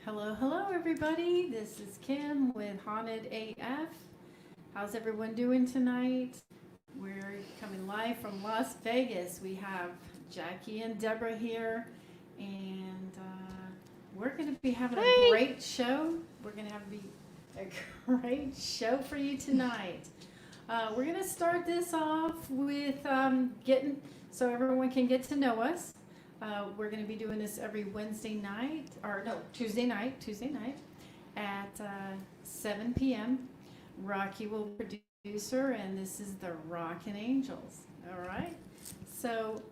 Hello, hello, everybody. This is Kim with Haunted AF. How's everyone doing tonight? We're coming live from Las Vegas. We have Jackie and Deborah here, and we're going to be having a great show. We're going to have a great show for you tonight. We're going to start this off with getting so everyone can get to know us. We're going to be doing this every Tuesday night at 7 p.m. Rocky will produce her, and this is the Rahkn Angels. All right. So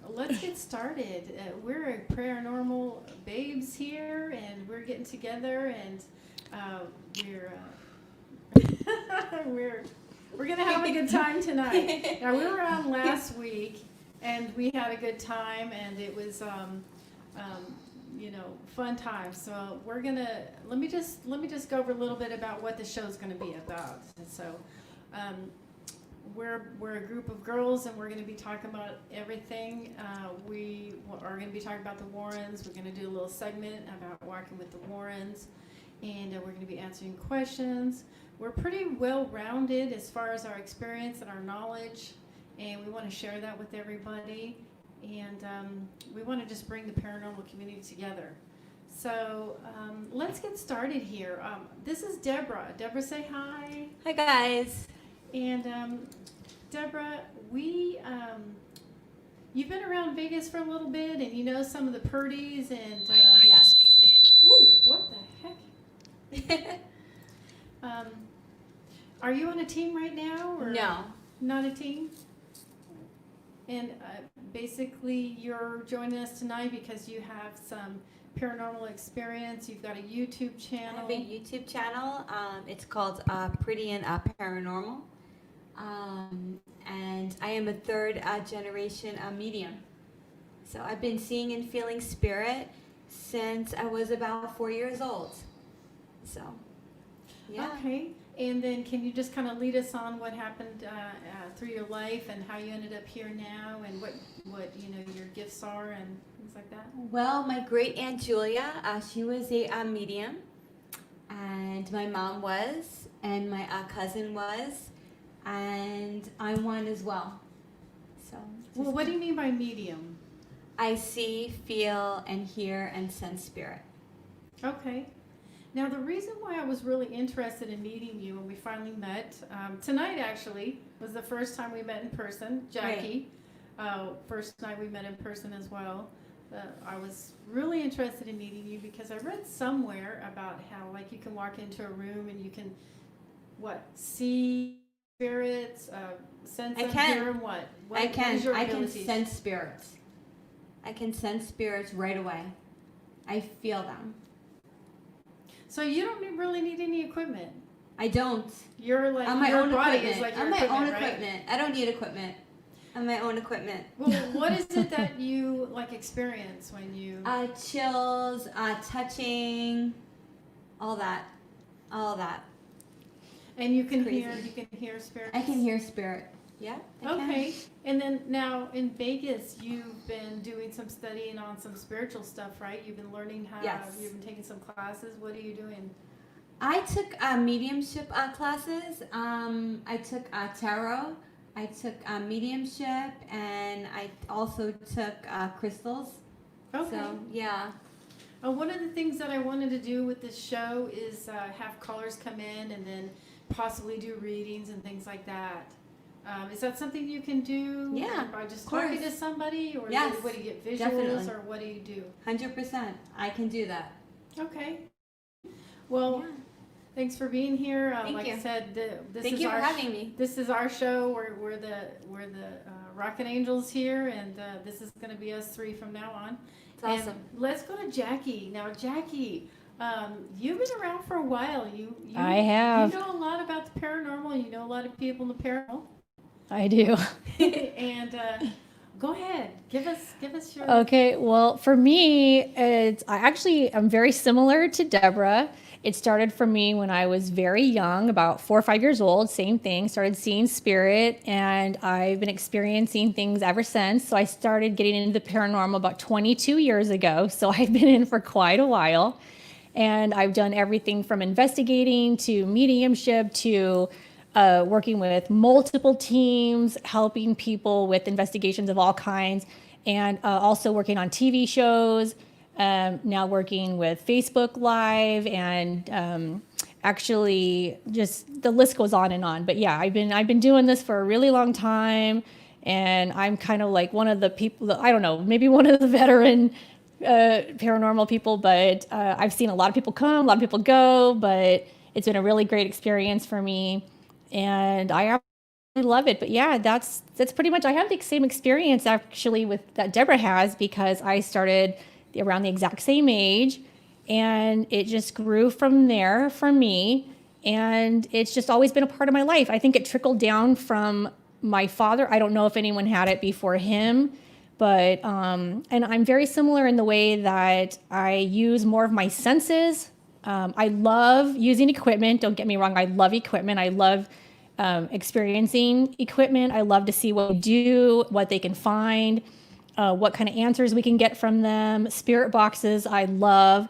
let's get started. We're paranormal babes here, and we're getting together, and we're gonna have a good time tonight. Now we were on last week, and we had a good time, and it was fun time. So we're gonna let me just go over a little bit about what the show's gonna be about. And so we're a group of girls, and we're gonna be talking about everything. We are gonna be talking about the Warrens. We're gonna do a little segment about walking with the Warrens, and we're gonna be answering questions. We're pretty well-rounded as far as our experience and our knowledge, and we want to share that with everybody, and we want to just bring the paranormal community together. So let's get started here. This is Deborah. Deborah, say hi. Hi, guys. And Deborah, you've been around Vegas for a little bit, and you know some of the purdies, and Yes. ooh, what the heck? Are you on a team right now, or No. not a team? And basically, you're joining us tonight because you have some paranormal experience. You've got a YouTube I channel. have a YouTube channel. It's called Pretty and Paranormal. And I am a third generation medium. So I've been seeing and feeling spirit since I was about 4 years old. So, yeah. Okay. And then can you just kind of lead us on what happened through your life and how you ended up here now, and what your gifts are and things like that? Well, my great aunt Julia, she was a medium, and my mom was, and my cousin was, and I'm one as well. So. Well, what do you mean by medium? I see, feel, and hear, and sense spirit. Okay. Now, the reason why I was really interested in meeting you when we finally met, tonight actually was the first time we met in person. Jackie, first night we met in person as well. I was really interested in meeting you because I read somewhere about how, like, you can walk into a room and you can, see spirits, sense them, hear them, what? I can. What is your I can abilities? sense spirits. I can sense spirits right away. I feel them. So you don't really need any equipment. I don't. You're like, On my your own body equipment. is like your On my own right? equipment. I don't need equipment. On my own equipment. Well, what is it that you experience when you? Chills, touching, all that. And you can Crazy. hear spirits. I can hear spirit. Yeah. I can. Okay, and then now in Vegas, you've been doing some studying on some spiritual stuff, right? You've been learning how. Yes. You've been taking some classes. What are you doing? I took mediumship classes. I took tarot. I took mediumship, and I also took crystals. Okay. So, yeah. One of the things that I wanted to do with this show is have callers come in and then possibly do readings and things like that. Is that something you can do? Yeah, By just of course. talking to somebody, or Yes, what do you get, visuals, definitely. or what do you do? 100%. I can do that. Okay. Well, Yeah. thanks for being here. Thank like you. I said, this Thank is you our for having me. This is our show. We're the Rahkn Angels here, and this is going to be us three from now on. It's awesome. And let's go to Jackie now. Jackie, you've been around for a while. You I have. You know a lot about the paranormal. You know a lot of people in the paranormal. I do. And go ahead, give us your. Okay, well, for me, I'm very similar to Deborah It started for me when I was very young, about 4 or 5 years old, same thing, started seeing spirit, and I've been experiencing things ever since. So I started getting into the paranormal about 22 years ago. So I've been in for quite a while. And I've done everything from investigating to mediumship to working with multiple teams, helping people with investigations of all kinds, and also working on TV shows. Now working with Facebook Live, and actually just the list goes on and on. But yeah, I've been doing this for a really long time, and I'm kind of like one of the people that, I don't know, maybe one of the veteran paranormal people, but I've seen a lot of people come, a lot of people go, but it's been a really great experience for me, and I absolutely love it. But yeah, that's pretty much, I have the same experience actually with that Deborah has, because I started around the exact same age, and it just grew from there for me, and it's just always been a part of my life. I think it trickled down from my father. I don't know if anyone had it before him, but and I'm very similar in the way that I use more of my senses. I love using equipment. Don't get me wrong. I love equipment. I love experiencing equipment. I love to see what they do, what they can find, what kind of answers we can get from them. Spirit boxes, I love.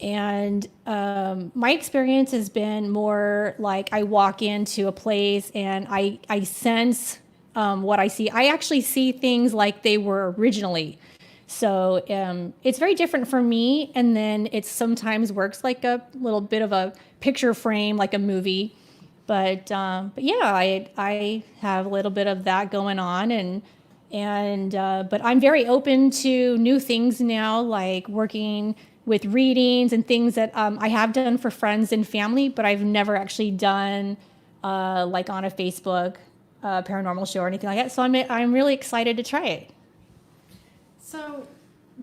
And my experience has been more like I walk into a place and I sense what I see. I actually see things like they were originally. So it's very different for me. And then it sometimes works like a little bit of a picture frame, like a movie. But yeah, I have a little bit of that going on, but I'm very open to new things now, like working with readings and things that I have done for friends and family, but I've never actually done like on a Facebook paranormal show or anything like that. So I'm really excited to try it. So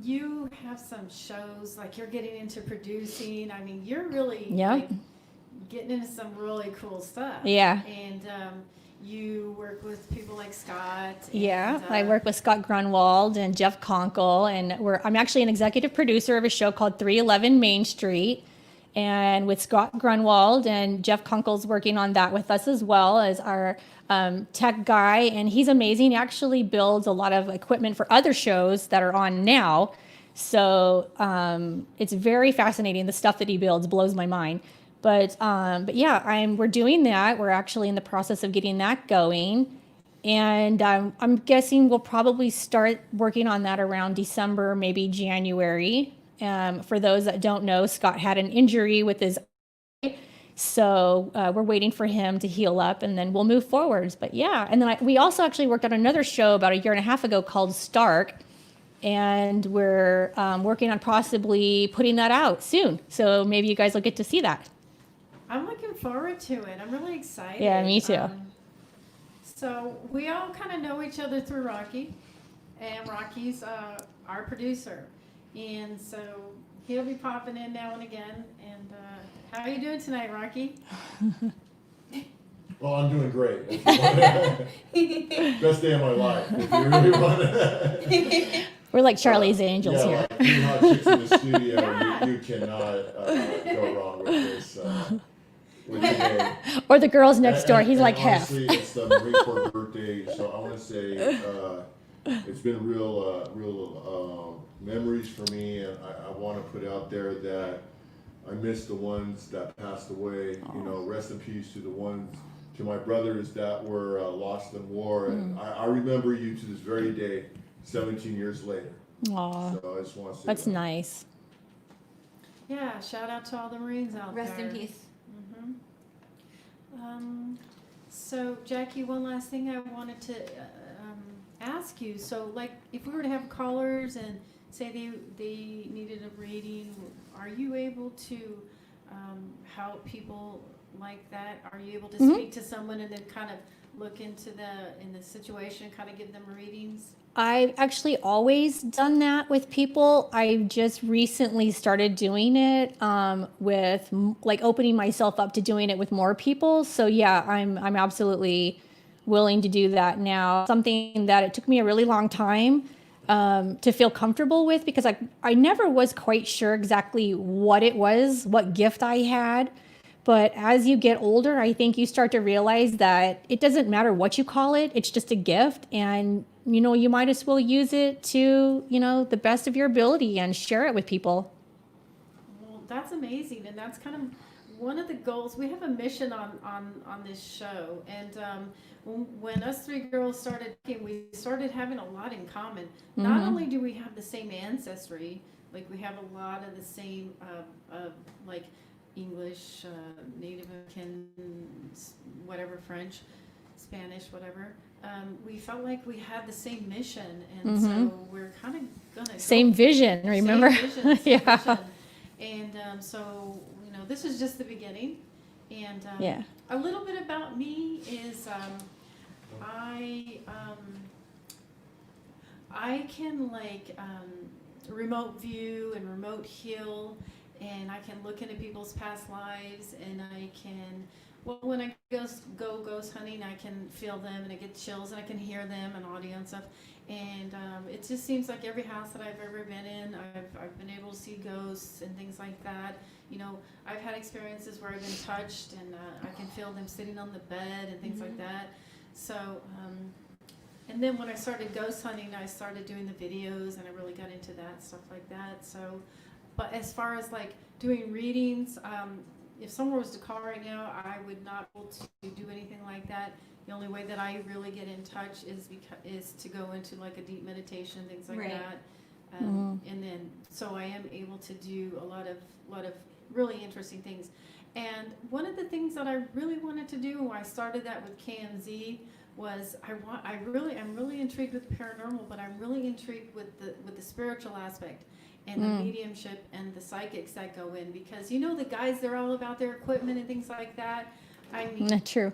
you have some shows, like you're getting into producing. I mean, you're really like getting into some really cool stuff. Yeah. And you work with people like Scott. Yeah, I work with Scott Grunwald and Jeff Conkle, and I'm actually an executive producer of a show called 311 Main Street, and with Scott Grunwald, and Jeff Conkle's working on that with us as well as our tech guy, and he's amazing. He actually builds a lot of equipment for other shows that are on now, so it's very fascinating. The stuff that he builds blows my mind. But yeah, we're doing that. We're actually in the process of getting that going. And I'm guessing we'll probably start working on that around December, maybe January. For those that don't know, Scott had an injury with his eye. So we're waiting for him to heal up, and then we'll move forwards. But yeah, and then we also actually worked on another show about 1.5 years ago called Stark. And we're working on possibly putting that out soon. So maybe you guys will get to see that. I'm looking forward to it. I'm really excited. Yeah, me too. So we all kind of know each other through Rocky, and Rocky's our producer, and so he'll be popping in now and again. And how are you doing tonight, Rocky? Well, I'm doing great. Best day of my life. If you really want to. We're like Charlie's Angels here. Like 3 hot chicks in the studio. You cannot go wrong with this. Or the girls next door. He's like half. Honestly, it's the Marine Corps birthday, so I want to say it's been real memories for me, and I want to put out there that I miss the ones that passed away. You know, rest in peace to my brothers that were lost in war, and I remember you to this very day, 17 years later. Aww. So I just want to say that's that. Nice. Yeah, shout out to all the Marines out Rest there. in peace. So Jackie, one last thing I wanted to ask you. So, like, if we were to have callers and say they needed a reading, are you able to help people like that? Are you able to speak to someone and then kind of look into the situation, kind of give them readings? I've actually always done that with people. I just recently started doing it with like opening myself up to doing it with more people. So yeah, I'm absolutely willing to do that now. Something that it took me a really long time to feel comfortable with, because I never was quite sure exactly what it was, what gift I had. But as you get older, I think you start to realize that it doesn't matter what you call it. It's just a gift. And, you might as well use it to, the best of your ability and share it with people. Well, that's amazing, and that's kind of one of the goals. We have a mission on this show, and when us three girls started, we started having a lot in common. Not only do we have the same ancestry, like we have a lot of the same, like English, Native American, whatever, French, Spanish, whatever. We felt like we had the same mission, and so we're kind of gonna Same vision, remember? Same vision, same Yeah. vision. And so this is just the beginning. And Yeah. a little bit about me is I can remote view and remote heal, and I can look into people's past lives, and I can, when I go ghost hunting, I can feel them, and I get chills, and I can hear them and audio and stuff. And it just seems like every house that I've ever been in, I've been able to see ghosts and things like that. I've had experiences where I've been touched, and I can feel them sitting on the bed and things like that. So, and then when I started ghost hunting, I started doing the videos, and I really got into that, stuff like that. So, but as far as like doing readings, if someone was to call right now, I would not be able to do anything like that. The only way that I really get in touch is to go into like a deep meditation, things like that. And then, so I am able to do a lot of really interesting things. And one of the things that I really wanted to do when I started that with KMZ was I'm really intrigued with paranormal, but I'm really intrigued with the spiritual aspect and the mediumship and the psychics that go in, because the guys, they're all about their equipment and things like that. I mean, Not true.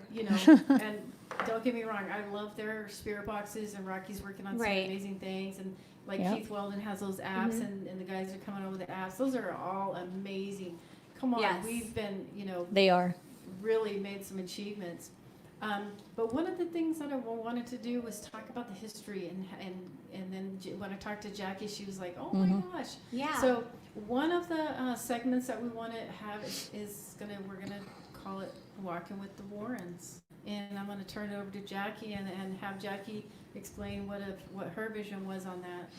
And don't get me wrong, I love their spirit boxes, and Rocky's working on some amazing things, and like Keith Weldon has those apps, and the guys are coming over with the apps. Those are all amazing. Come on, we've been, They are. really made some achievements. But one of the things that I wanted to do was talk about the history, and then when I talked to Jackie, she was like, "Oh my gosh!" Yeah. So one of the segments that we want to have we're gonna call it "Walking with the Warrens," and I'm gonna turn it over to Jackie and have Jackie explain what her vision was on that.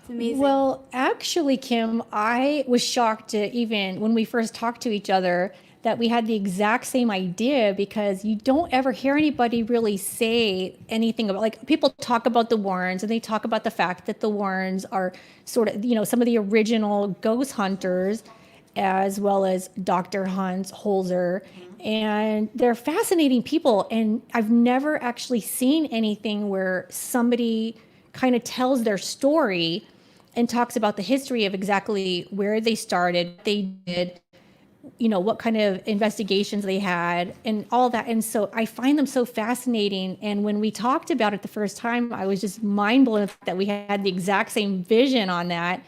It's amazing. Well, actually, Kim, I was shocked to even when we first talked to each other that we had the exact same idea, because you don't ever hear anybody really say anything about, like, people talk about the Warrens, and they talk about the fact that the Warrens are sort of, some of the original ghost hunters, as well as Dr. Hans Holzer. And they're fascinating people. And I've never actually seen anything where somebody kind of tells their story and talks about the history of exactly where they started, what they did, what kind of investigations they had and all that. And so I find them so fascinating. And when we talked about it the first time, I was just mind blown that we had the exact same vision on that.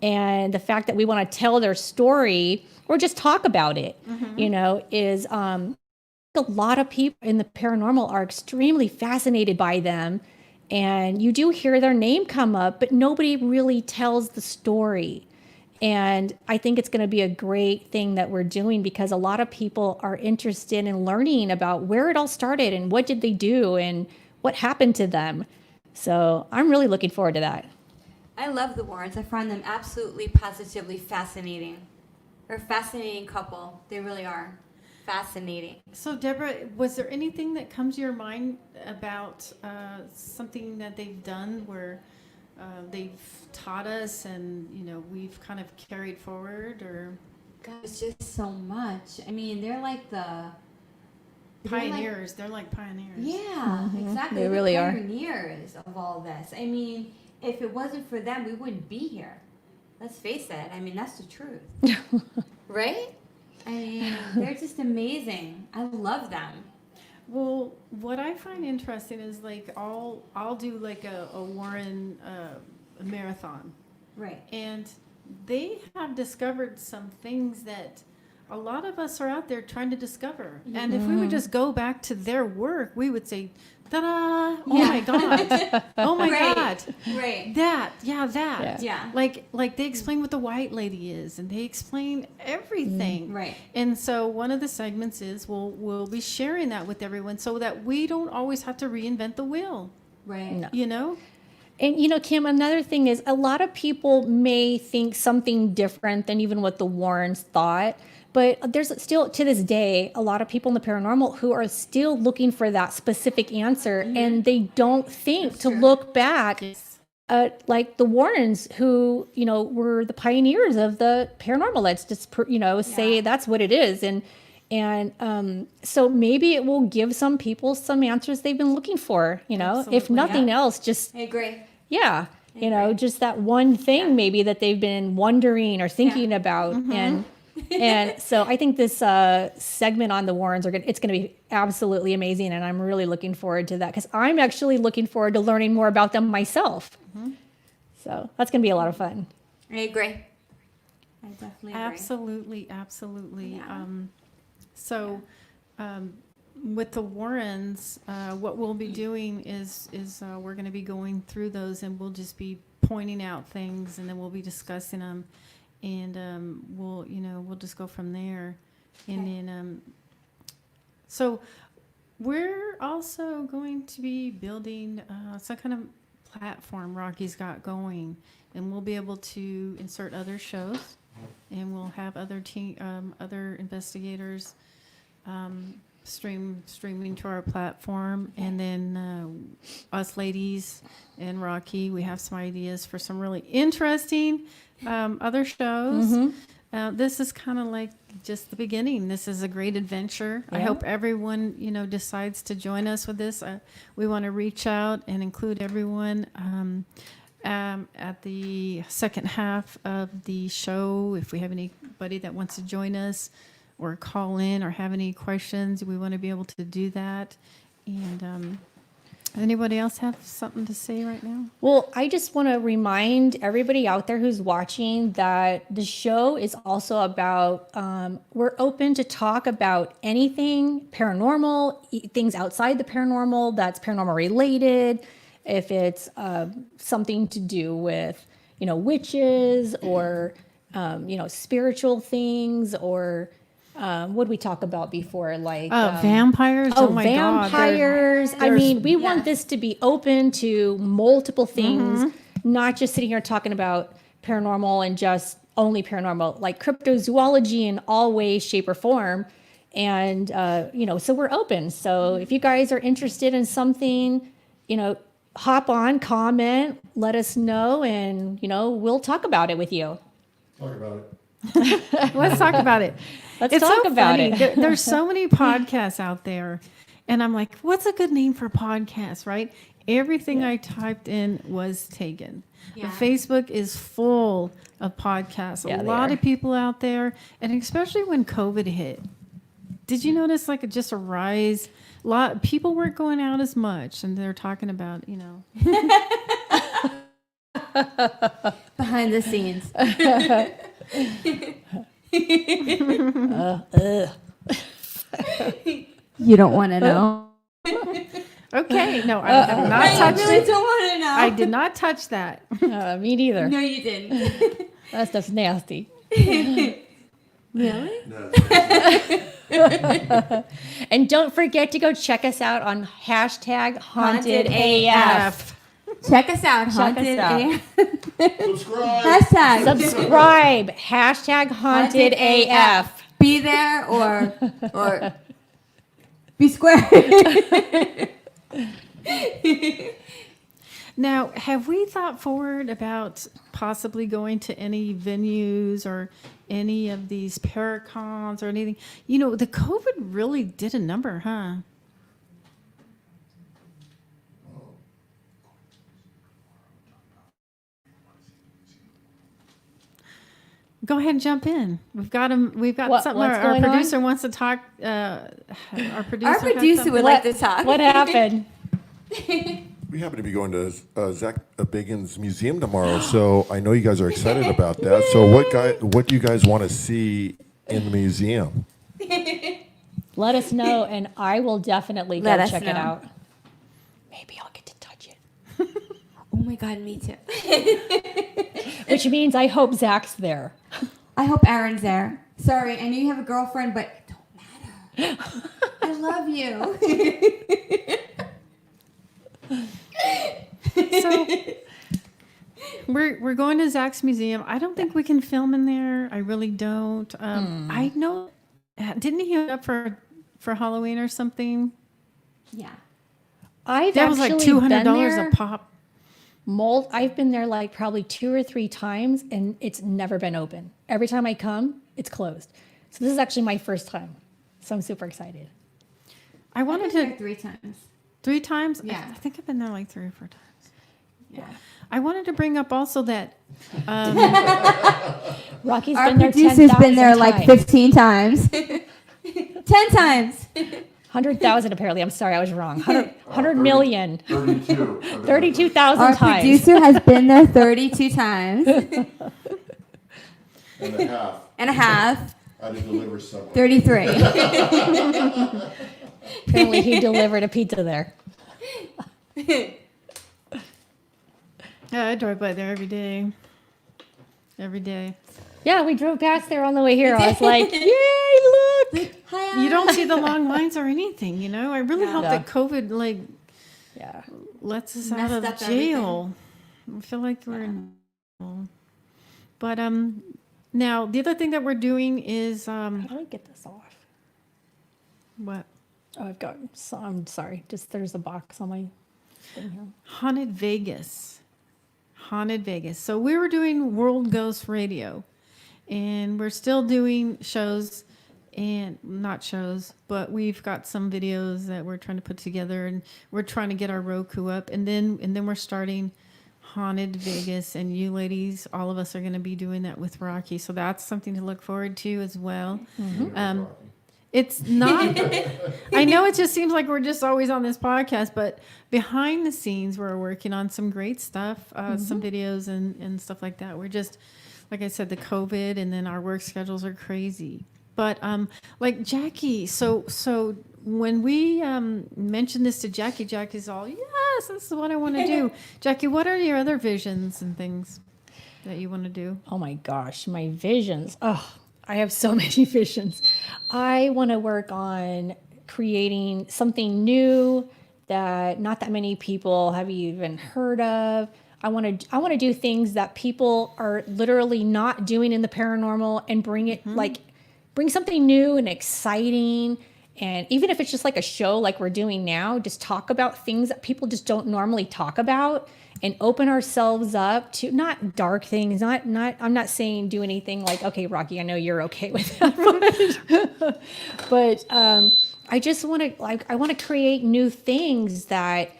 And the fact that we want to tell their story or just talk about it, is a lot of people in the paranormal are extremely fascinated by them. And you do hear their name come up, but nobody really tells the story. And I think it's going to be a great thing that we're doing, because a lot of people are interested in learning about where it all started and what did they do and what happened to them. So I'm really looking forward to that. I love the Warrens. I find them absolutely, positively fascinating. They're a fascinating couple. They really are. Fascinating. So, Deborah, was there anything that comes to your mind about something that they've done where they've taught us and, we've kind of carried forward, or? God, it's just so much. I mean, they're like the Pioneers. They're like pioneers. Yeah, exactly. They really are. Pioneers of all this. I mean, if it wasn't for them, we wouldn't be here. Let's face it. I mean, that's the truth. Right? I mean, they're just amazing. I love them. Well, what I find interesting is like I'll do like a Warren marathon, Right. and they have discovered some things that a lot of us are out there trying to discover. And if we would just go back to their work, we would say Ta-da! Oh Yeah. my God! Oh my Right. God! Right. That, Yeah. Like they explain what the white lady is, and they explain everything. Right. And so one of the segments is we'll be sharing that with everyone, so that we don't always have to reinvent the wheel. Right. No. You know? And Kim, another thing is a lot of people may think something different than even what the Warrens thought. But there's still, to this day, a lot of people in the paranormal who are still looking for that specific answer, and they don't think That's to true. look back Yes. at like the Warrens, who were the pioneers of the paranormal. Let's just say Yeah. that's what it is, and so maybe it will give some people some answers they've been looking for. If Absolutely. nothing Yeah. else, just I agree. yeah, agree. just that one thing Yeah. maybe that they've been wondering or thinking about, and so I think this segment on the Warrens it's going to be absolutely amazing, and I'm really looking forward to that because I'm actually looking forward to learning more about them myself. So that's going to be a lot of fun. I agree. I definitely agree. Absolutely, absolutely. Yeah. So, with the Warrens, what we'll be doing is we're going to be going through those, and we'll just be pointing out things, and then we'll be discussing them, and we'll just go from there, and Okay. then so we're also going to be building some kind of platform Rocky's got going, and we'll be able to insert other shows, and we'll have other investigators streaming to our platform, and then us ladies and Rocky, we have some ideas for some really interesting other shows. This is kind of like just the beginning. This is a great adventure. I Yeah. hope everyone, decides to join us with this. We want to reach out and include everyone at the second half of the show. If we have anybody that wants to join us or call in or have any questions, we want to be able to do that. And anybody else have something to say right now? Well, I just want to remind everybody out there who's watching that the show is also about, we're open to talk about anything paranormal, things outside the paranormal that's paranormal related. If it's something to do with, witches or, spiritual things, or what did we talk about before? Like Vampires? Oh, my God. vampires. I mean, we want this to be open to multiple things, not just sitting here talking about paranormal and just only paranormal, like cryptozoology in all ways, shape, or form. And, so we're open. So if you guys are interested in something, hop on, comment, let us know, and, we'll talk about it with you. Talk about it. Let's talk about it. Let's It's talk so about funny. it. There's so many podcasts out there, and I'm like, what's a good name for podcast, right? Everything I typed in was taken. Yeah. Facebook is full of podcasts. Yeah, A they lot are. of people out there, and especially when COVID hit. Did you notice just a rise? People weren't going out as much, and they're talking about, Behind the scenes. You don't want to know. Okay, no, I have not I touched really it. don't want to know. I did not touch that. Me neither. No, you didn't. That stuff's nasty. Really? And don't forget to go check us out on hashtag Haunted AF. Check us out, Check us Haunted out. AF. Subscribe. Hashtag. Subscribe. Hashtag Haunted AF. Be there or be square. Now, have we thought forward about possibly going to any venues or any of these paracons or anything? The COVID really did a number, huh? Go ahead and jump in. We've got him. We've got something. What's Our going on? producer wants to talk. Our producer. Our has producer something. would like to talk. What happened? We happen to be going to Zach Bagans Museum tomorrow, so I know you guys are excited about that. So what do you guys want to see in the museum? Let us know, and I will definitely go Let us check it know. out. maybe I'll get to touch it. Oh my God, me too. Which means I hope Zach's there. I hope Aaron's there. Sorry, I know you have a girlfriend, but it don't matter. I love you. So we're going to Zach's museum. I don't think we can film in there. I really don't. I know. Didn't he hook up for Halloween or something? Yeah. That was like $200 a pop. I've been there like probably 2 or 3 times, and it's never been open. Every time I come, it's closed. So this is actually my first time. So I'm super excited. I wanted I've been to there 3 times. 3 times. Yeah. I think I've been there like 3 or 4 times. Yeah. I wanted to bring up also that Rocky's Our been there producer's 10,000 been there like times. 15 times. 10 times. 100,000 apparently. I'm sorry, I was wrong. 100 million. 32. 32,000 Our times. producer has been there 32 times And a half. and a half. I had to deliver somewhere. 33. Apparently he delivered a pizza there. yeah, I drive by there every day. Every day. Yeah, we drove past there on the way here. I was like, yay, look. Hi, You don't see the long lines or anything, you know. I really hope Yeah. that COVID Yeah. lets us Messed out of up jail. I feel like we're in. But now the other thing that we're doing is How do I get this off? what? Oh, I've got, so, I'm sorry. Just there's a box on my thing here. Haunted Vegas. Haunted Vegas. So we were doing World Ghost Radio, and we're still doing shows, and not shows, but we've got some videos that we're trying to put together, and we're trying to get our Roku up, and then we're starting Haunted Vegas, and you ladies, all of us are going to be doing that with Rocky. So that's something to look forward to as well. It's not, I know it just seems like we're just always on this podcast, but behind the scenes, we're working on some great stuff, some videos and stuff like that. We're just, like I said, the COVID, and then our work schedules are crazy. But like Jackie, so when we mentioned this to Jackie, Jackie's all, yes, this is what I want to do. Jackie, what are your other visions and things that you want to do? Oh my gosh, my visions. Oh, I have so many visions. I want to work on creating something new that not that many people have even heard of. I want to do things that people are literally not doing in the paranormal, and bring something new and exciting. And even if it's just like a show like we're doing now, just talk about things that people just don't normally talk about, and open ourselves up to not dark things, I'm not saying do anything like, okay, Rocky, I know you're okay with that. but I just want to I want to create new things that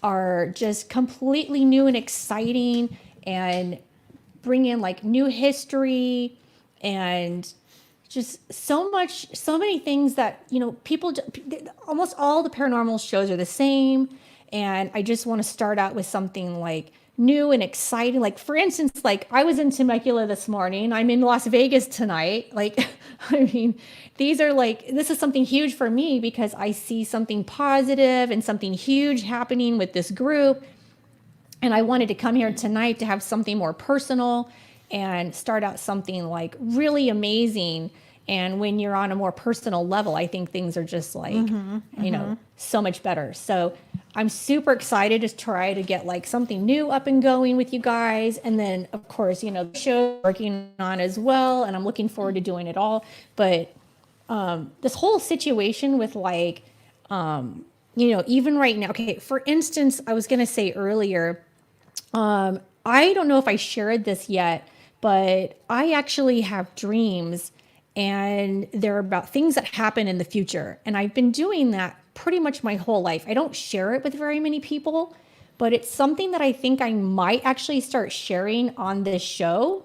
are just completely new and exciting, and bring in like new history and just so many things that, you know, almost all the paranormal shows are the same. And I just want to start out with something like new and exciting. Like, for instance, like I was in Temecula this morning. I'm in Las Vegas tonight. Like, I mean, this is something huge for me, because I see something positive and something huge happening with this group. And I wanted to come here tonight to have something more personal and start out something like really amazing. And when you're on a more personal level, I think things are just like, you know, so much better. So I'm super excited to try to get like something new up and going with you guys. And then, of course, you know, the show I'm working on as well. And I'm looking forward to doing it all. But this whole situation with like, you know, even right now, okay, for instance, I was going to say earlier, I don't know if I shared this yet, but I actually have dreams, and they're about things that happen in the future. And I've been doing that pretty much my whole life. I don't share it with very many people, but it's something that I think I might actually start sharing on this show,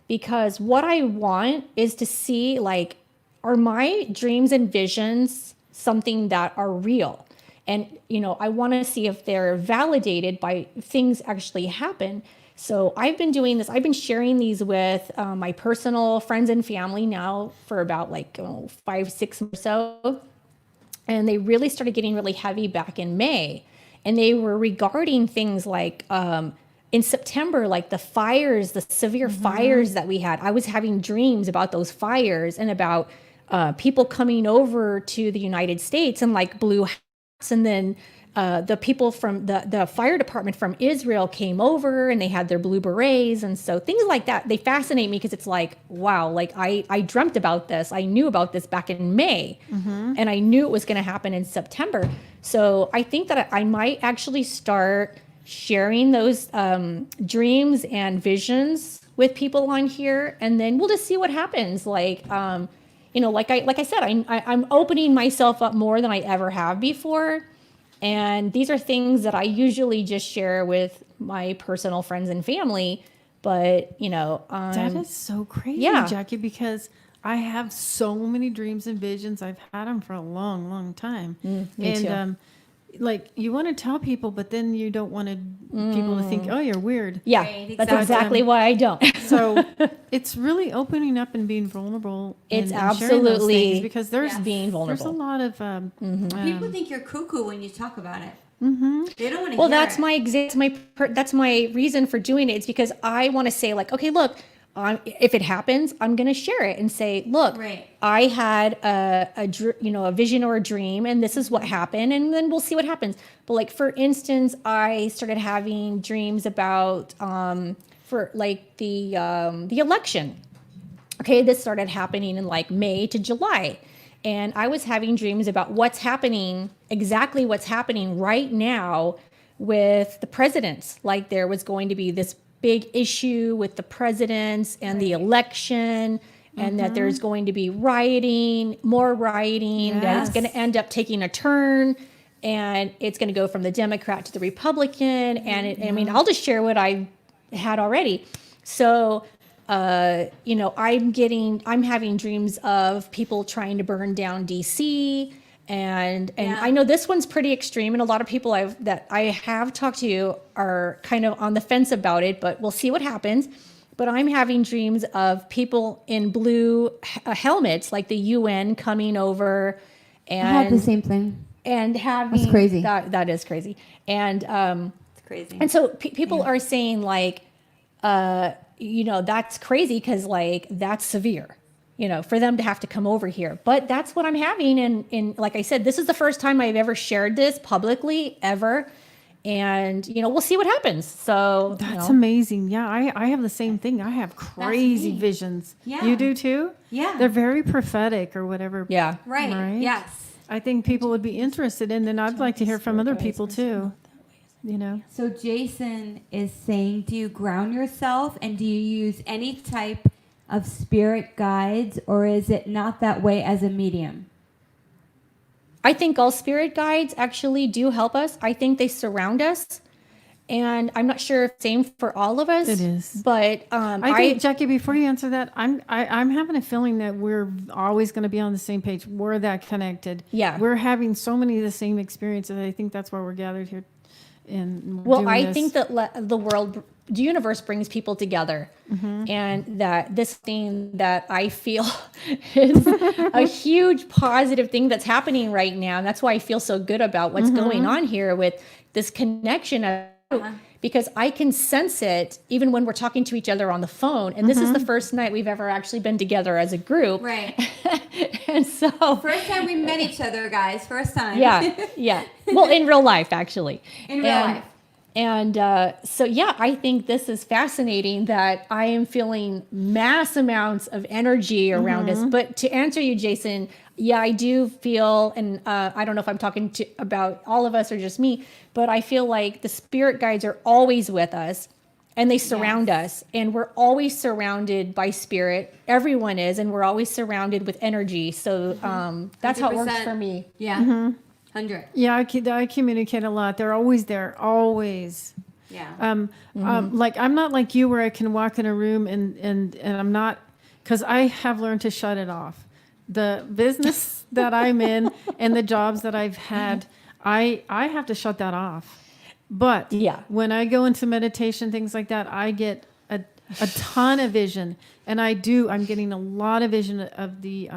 because what I want is to see, like, are my dreams and visions something that are real? And, you know, I want to see if they're validated by things actually happen. So I've been doing this. I've been sharing these with my personal friends and family now for about like 5, 6 or so. And they really started getting really heavy back in May. and they were regarding things like in September, like the fires, the severe fires that we had. I was having dreams about those fires and about people coming over to the United States and like blue hats. And then the people from the fire department from Israel came over and they had their blue berets. And so things like that, they fascinate me because it's like, wow, like I dreamt about this. I knew about this back in May and I knew it was going to happen in September. So I think that I might actually start sharing those dreams and visions with people on here, and then we'll just see what happens. Like, like I said, I'm opening myself up more than I ever have before, and these are things that I usually just share with my personal friends and family. But That is so crazy, yeah. Jackie, because I have so many dreams and visions. I've had them for a long, long time. Me too. Like you want to tell people, but then you don't want people to think, oh, you're weird. Yeah, Right, that's exactly. exactly why I don't. So it's really opening up and being vulnerable. It's and sharing those absolutely things, because there's Yes. being there's a vulnerable. lot of People think you're cuckoo when you talk about it. Mm-hmm. They don't want to Well, hear that's it. that's my reason for doing it. It's because I want to say like, okay, look, if it happens, I'm going to share it and say, look, Right. I had a vision or a dream, and this is what happened, and then we'll see what happens. But like, for instance, I started having dreams about for like the election. Okay, this started happening in like May to July. And I was having dreams about exactly what's happening right now with the presidents. Like there was going to be this big issue with the presidents and the election, and that there's going to be more rioting, that it's Yes. going to end up taking a turn, and it's going to go from the Democrat to the Republican. And I mean, I'll just share what I had already. So I'm having dreams of people trying to burn down DC, and Yeah. I know this one's pretty extreme, and a lot of people that I have talked to are kind of on the fence about it, but we'll see what happens. But I'm having dreams of people in blue helmets, like the UN coming over, I had the and same thing. having That's crazy. That is crazy, and It's crazy. and so people are saying like, that's crazy because like that's severe, for them to have to come over here. But that's what I'm having. And like I said, this is the first time I've ever shared this publicly ever. And, we'll see what happens. So That's amazing. Yeah, I have the same thing. I have crazy me. visions. Yeah. You do too? Yeah. They're very prophetic or whatever. Yeah. Right. Right? Yes. I think people would be interested in, and I'd like to hear from other people too. So Jason is saying, do you ground yourself and do you use any type of spirit guides, or is it not that way as a medium? I think all spirit guides actually do help us. I think they surround us. And I'm not sure if same for all of us. It is. But I think, Jackie, before you answer that, I'm having a feeling that we're always going to be on the same page. We're that connected. Yeah. We're having so many of the same experiences. I think that's why we're gathered here. Well, I think that the universe brings people together, and that this thing that I feel is a huge positive thing that's happening right now. And that's why I feel so good about what's going on here with this connection because I can sense it even when we're talking to each other on the phone. And this is the first night we've ever actually been together as a group. Right. And so First time we met each other, guys. First time. yeah. Well, in real life, actually. In real life. And so, yeah, I think this is fascinating that I am feeling mass amounts of energy around us. But to answer you, Jason, yeah, I do feel, and I don't know if I'm talking about all of us or just me, but I feel like the spirit guides are always with us and they surround us, and we're always surrounded by spirit. Everyone is, and we're always surrounded with energy. So that's how it works 100%. for me. Yeah. 100. Yeah, I communicate a lot. They're always there, always. Yeah. Like I'm not like you where I can walk in a room and I'm not, because I have learned to shut it off. The business that I'm in and the jobs that I've had, I have to shut that off. But Yeah. when I go into meditation, things like that, I get a ton of vision, and I'm getting a lot of vision of the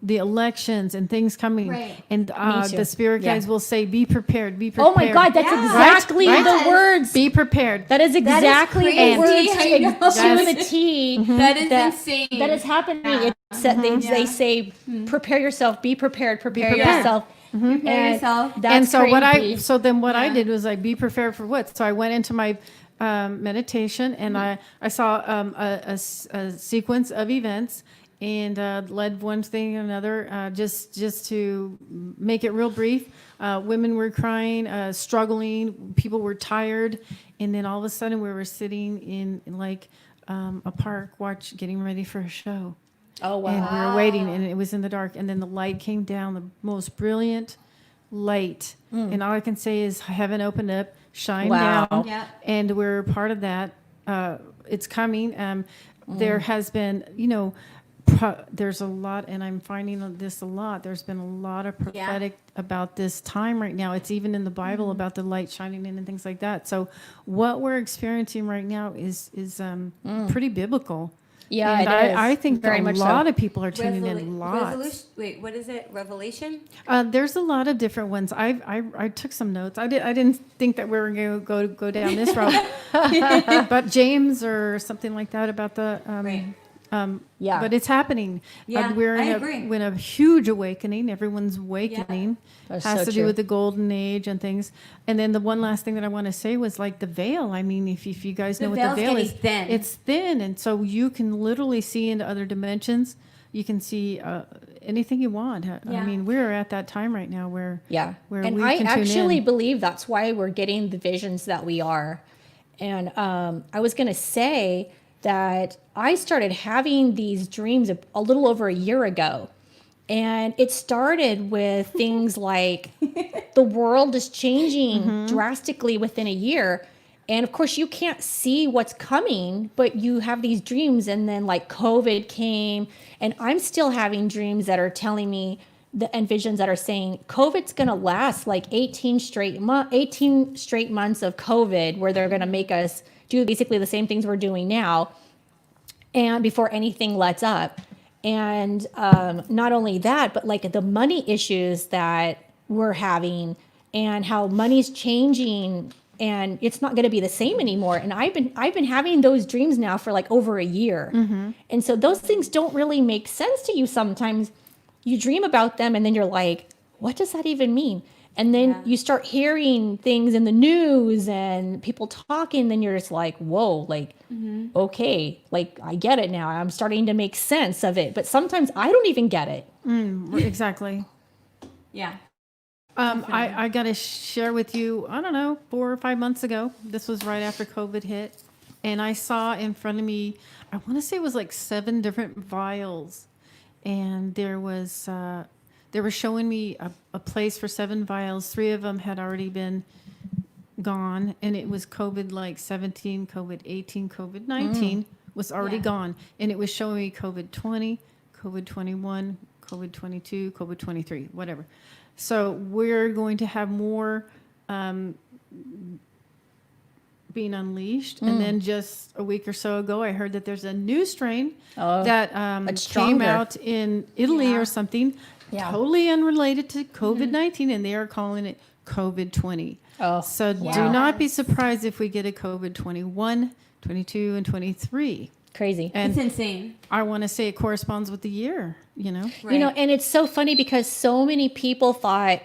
the elections and things coming. Right. And Me too. the spirit Yeah. guides will say, be prepared, be prepared. Oh my God, that's Yeah. exactly Right? the words. Be prepared. That is exactly crazy. the words I know. to the T. That is that- insane. That is happening. Yeah. It's that they Yeah. say, prepare yourself, be prepared, prepare prepared. yourself. Prepare And yourself. That's And so crazy. what I Yeah. did was be prepared for what? So I went into my meditation and I saw a sequence of events and led one thing and another. Just to make it real brief, women were crying, struggling, people were tired, and then all of a sudden we were sitting in like a park, getting ready for a show. Oh, wow. And we were waiting, and it was in the dark. And then the light came down, the most brilliant light. And all I can say is heaven opened up, shine Wow. down, Yeah. and we're part of that. It's coming. There has been, there's a lot, and I'm finding this a lot. There's been a lot of prophetic about this time right now. It's even in the Bible about the light shining in and things like that. So what we're experiencing right now is pretty biblical. Yeah, And it is. I think very that a much lot so. of people are tuning in. Lots. Wait, what is it? Revelation? There's a lot of different ones. I took some notes. I didn't think that we were going to go down this route, but James or something like that about the Right. Yeah. But it's happening. Yeah, We're I in agree. a huge awakening. Everyone's awakening. That's Has so to true. do with the golden age and things. And then the one last thing that I want to say was like the veil. I mean, if you guys know The what the veil's veil getting is, thin. it's thin, and so you can literally see into other dimensions. You can see anything you want. I Yeah. mean, we're at that time right now where Yeah. where And we I can tune actually in. believe that's why we're getting the visions that we are. And I was going to say that I started having these dreams a little over a year ago. And it started with things like the world is changing drastically within a year. And of course, you can't see what's coming, but you have these dreams. And then, like, COVID came, and I'm still having dreams that are telling me and visions that are saying COVID's going to last like 18 straight months of COVID, where they're going to make us do basically the same things we're doing now, and before anything lets up. And not only that, but like the money issues that we're having and how money's changing and it's not going to be the same anymore. And I've been having those dreams now for like over a year. And so those things don't really make sense to you sometimes. You dream about them and then you're like, what does that even mean? And then Yeah. you start hearing things in the news and people talking, then you're just like, whoa, like, okay, like I get it now. I'm starting to make sense of it. But sometimes I don't even get it. Exactly. Yeah. I got to share with you, I don't know, 4 or 5 months ago. This was right after COVID hit. And I saw in front of me, I want to say it was like 7 different vials. And they were showing me a place for 7 vials. 3 of them had already been gone. And it was COVID like 17, COVID 18, COVID 19 was already Yeah. gone. And it was showing me COVID 20, COVID 21, COVID 22, COVID 23, whatever. So we're going to have more being unleashed. And then just a week or so ago, I heard that there's a new strain that it's came stronger. out in Italy Yeah. or something, Yeah. totally unrelated to COVID-19, and they are calling it COVID 20. Oh, So do wow. not be surprised if we get a COVID 21, 22, and 23. crazy. And It's insane. I want to say it corresponds with the year, Right. You know, and it's so funny because so many people thought,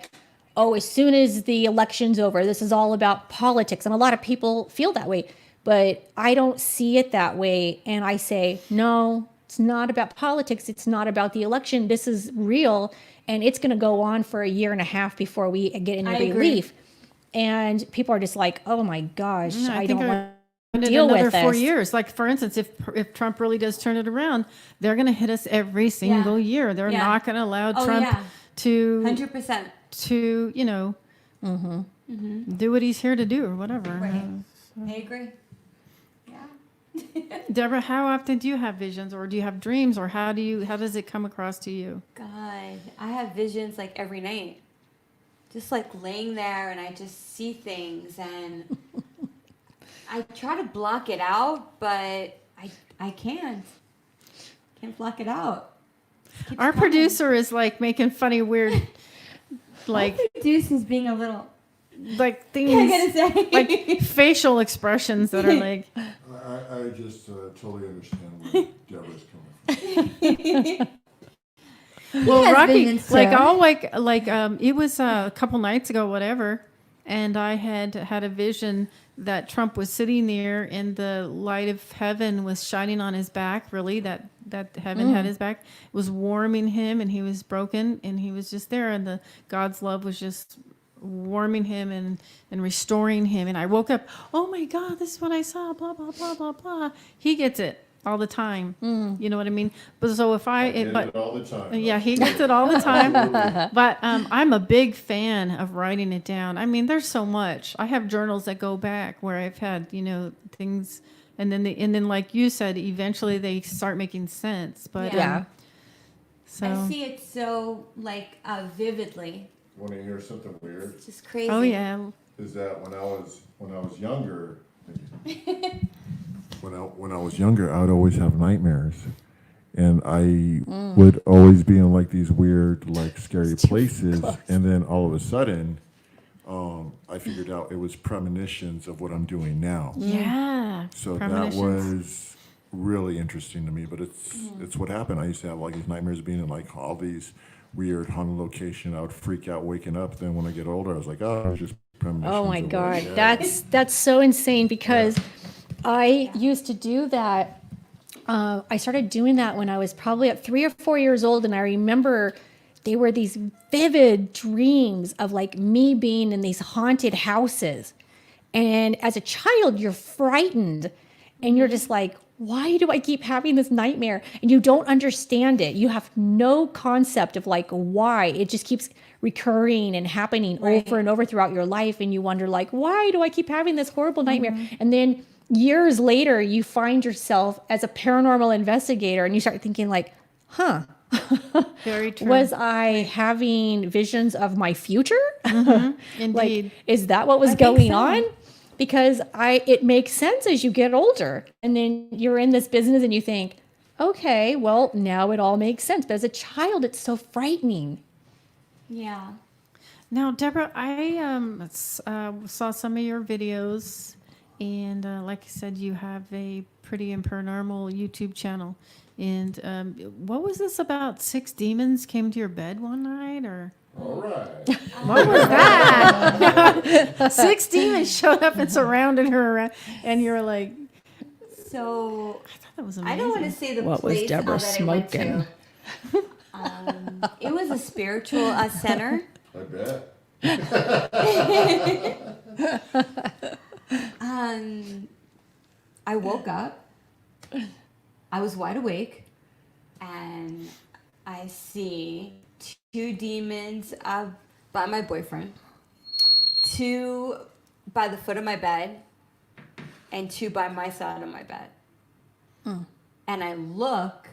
oh, as soon as the election's over, this is all about politics. And a lot of people feel that way, but I don't see it that way. And I say, no, it's not about politics. It's not about the election. This is real. And it's going to go on for a year and a half before we get any I agree. relief. And people are just like, oh my gosh, I don't want to deal another with 4 this. years. Like, for instance, if Trump really does turn it around, they're going to hit us every single year. They're Yeah. not going to allow Oh, Trump yeah. to 100%. do what he's here to do or whatever. Right. I agree. Yeah. Deborah, how often do you have visions, or do you have dreams, or how does it come across to you? God, I have visions like every night. Just like laying there and I just see things and I try to block it out, but I can't. Can't block it out. Keeps Our coming. producer is like making funny, weird, like Producer's being a little. like I things, gotta say. like facial expressions that are like. I just totally understand where Deborah's coming from. Well, has Rocky, visions, like too. I'll it was a couple nights ago, whatever, and I had a vision that Trump was sitting there, and the light of heaven was shining on his back. Really, that heaven had his back. It was warming him, and he was broken, and he was just there, and the God's love was just warming him and restoring him. And I woke up, oh my God, this is what I saw. Blah blah blah blah blah. He gets it all the time. You know what I mean? But so if I get it all the time. yeah, he gets it all the time. Absolutely. But I'm a big fan of writing it down. I mean, there's so much. I have journals that go back where I've had, things, and then like you said, eventually they start making sense. But Yeah. so I see it so vividly. Want to hear something weird? It's just crazy. oh yeah, Is that when I was younger, when I was younger, I would always have nightmares, and I would always be in like these weird, like scary places, and then all of a sudden, I figured out it was premonitions of what I'm doing now. yeah. So that Premonitions. was really interesting to me, but it's what happened. I used to have like these nightmares being in like all these weird haunted location. I would freak out waking up. Then when I get older, I was like, oh, it's just premonitions. Oh my of what- God, yeah. that's so insane because I used to do that. I started doing that when I was probably at 3 or 4 years old, and I remember they were these vivid dreams of like me being in these haunted houses. And as a child, you're frightened, and you're just like, why do I keep having this nightmare? And you don't understand it. You have no concept of like why. It just keeps recurring and happening over and over throughout your life. And you wonder like, why do I keep having this horrible nightmare? And then years later, you find yourself as a paranormal investigator and you start thinking like, Very true. was I having visions of my future? Indeed. Like, is that what was think going so. on? Because it makes sense as you get older, and then you're in this business and you think, okay, well, now it all makes sense. But as a child, it's so frightening. Yeah. Now, Deborah, I saw some of your videos, and like I said, you have a Pretty and Paranormal YouTube channel. And what was this about? 6 demons came to your bed one night, or All right. what was that? 6 demons showed up and surrounded her, and you're like, So I thought that was amazing. I don't want to say the What was place Deborah that I went smoking? to. It was a spiritual center. I bet. I woke up. I was wide awake, and I see 2 demons by my boyfriend, 2 by the foot of my bed, and 2 by my side of my bed. And I look,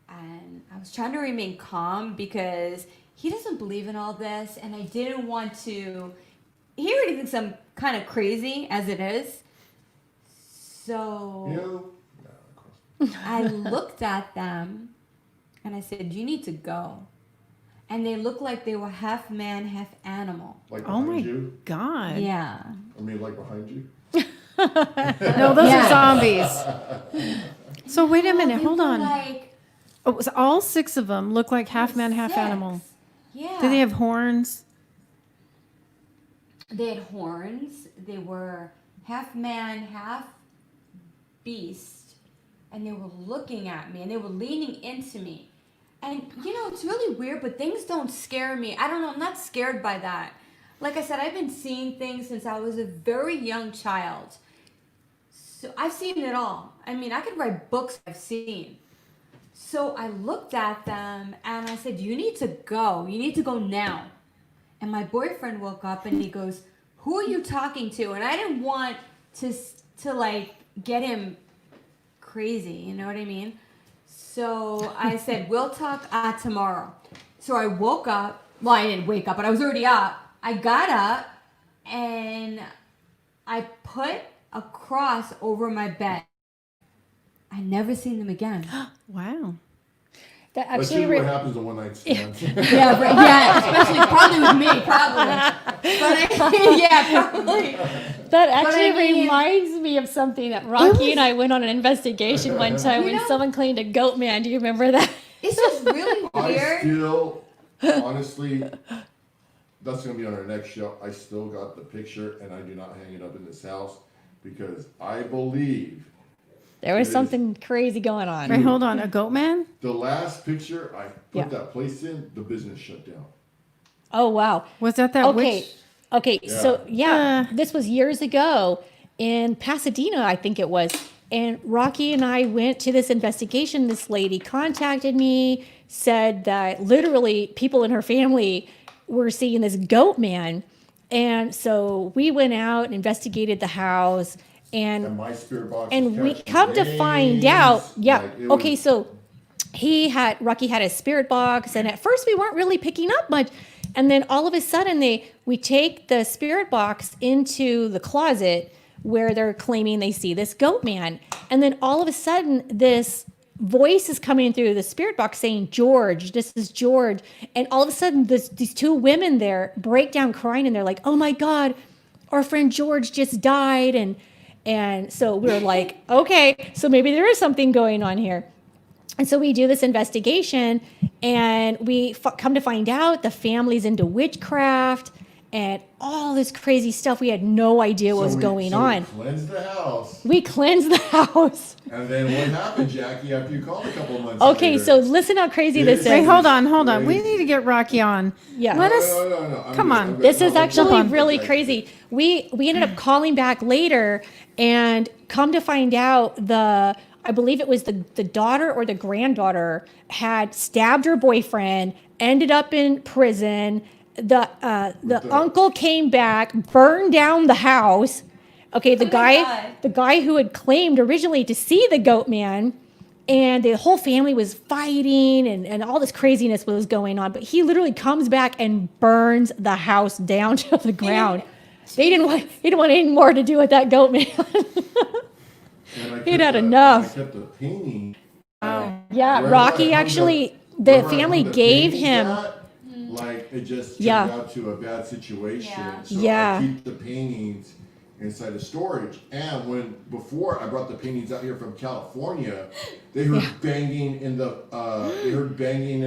and I was trying to remain calm because he doesn't believe in all this, and I didn't want to. He already thinks I'm kind of crazy as it is. So You? No, of course. I looked at them and I said, "You need to go." And they looked like they were half man, half animal. Like Oh behind my you? God. Yeah. I mean, like behind you? No, those are zombies. So wait a minute, They hold were on. Like, Oh, so all 6 of them look like half man, half 6. animal. Yeah. Do they have horns? They had horns. They were half man, half beast. And they were looking at me and they were leaning into me. And, it's really weird, but things don't scare me. I don't know. I'm not scared by that. Like I said, I've been seeing things since I was a very young child. So I've seen it all. I mean, I could write books I've seen. So I looked at them and I said, "You need to go. You need to go now." And my boyfriend woke up and he goes, "Who are you talking to?" And I didn't want to like get him crazy, you know what I mean? So I said, "We'll talk tomorrow." So I woke up. Well, I didn't wake up, but I was already up. I got up and I put a cross over my bed. I never seen them again. Wow. That That's actually, usually what happens in one night stands. Yeah, right, yeah, especially probably with me, probably. But yeah, probably. that actually I mean- reminds me of something that Rocky and I went on an investigation one time You when know- someone claimed a goat man. Do you remember that? It's just really I weird. still, honestly, that's gonna be on our next show. I still got the picture, and I do not hang it up in this house because I believe There was It is. something crazy going on. Wait, hold on. A goat man? the last picture I put Yeah. that place in, the business shut down. Oh wow. Was that Okay. witch? Okay. So yeah, Uh. this was years ago in Pasadena, I think it was. And Rocky and I went to this investigation. This lady contacted me, said that literally people in her family were seeing this goat man. And so we went out and investigated the house. And my spirit box. And was we catching come to find out, names, yeah. like, it Okay, was- so Rocky had a spirit box, and at first we weren't really picking up much, and then all of a sudden we take the spirit box into the closet where they're claiming they see this goat man, and then all of a sudden this voice is coming through the spirit box saying, "George, this is George," and all of a sudden these two women there break down crying, and they're like, "Oh my God, our friend George just died," and so we're like, okay, so maybe there is something going on here. And so we do this investigation, and we come to find out the family's into witchcraft and all this crazy stuff. We had no idea what was going on. We cleansed the house. We cleansed the house. And then what happened, Jackie, after you called a couple of months Okay, later? so listen how crazy this Wait, is. hold on. We Crazy. need to get Rocky on. Yeah. Let us. No. Come on. This is actually on. really crazy. We ended up calling back later and come to find out I believe it was the daughter or the granddaughter had stabbed her boyfriend, ended up in prison. The uncle came back, burned down the house. Okay, the Oh my guy God. the guy who had claimed originally to see the goat man, and the whole family was fighting and all this craziness was going on. But he literally comes back and burns the house down to the ground. He didn't want anything more to do with that goat man. He'd had enough. I kept the painting. Yeah, Wherever Rocky I hung actually, the- the wherever I family hung the gave paintings him. at, like it just turned Yeah. out to a bad situation. Yeah. So Yeah. I keep the paintings inside of storage. And before I brought the paintings out here from California, they heard banging in the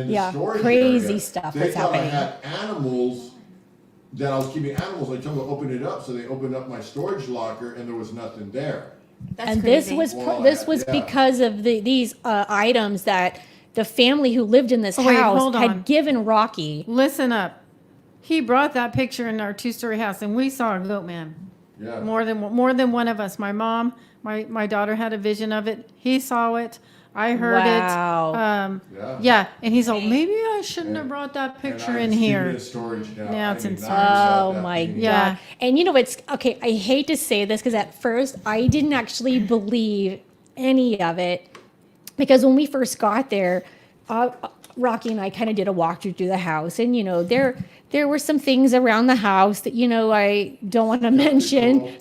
Yeah, storage crazy area. stuff They was thought happening. I had animals. That I was keeping animals. I told them to open it up, so they opened up my storage locker, and there was nothing there. That's And crazy. Well, this was yeah. because of these items that the family who lived in this Oh, wait, house hold on. had given Rocky. Listen up. He brought that picture in our two-story house, and we saw a goat man. Yeah. More than one of us. My mom, my daughter had a vision of it. He saw it. I heard Wow. it. Yeah, and he's like, maybe I shouldn't have And- brought that And picture I'm in keeping it here. in storage now. Now it's I mean, in I storage. haven't Oh got that my painting. God. Yeah. And you know, it's okay. I hate to say this because at first I didn't actually believe any of it because when we first got there, Rocky and I kind of did a walkthrough through the house, and you know, there were some things around the house that I don't want to mention.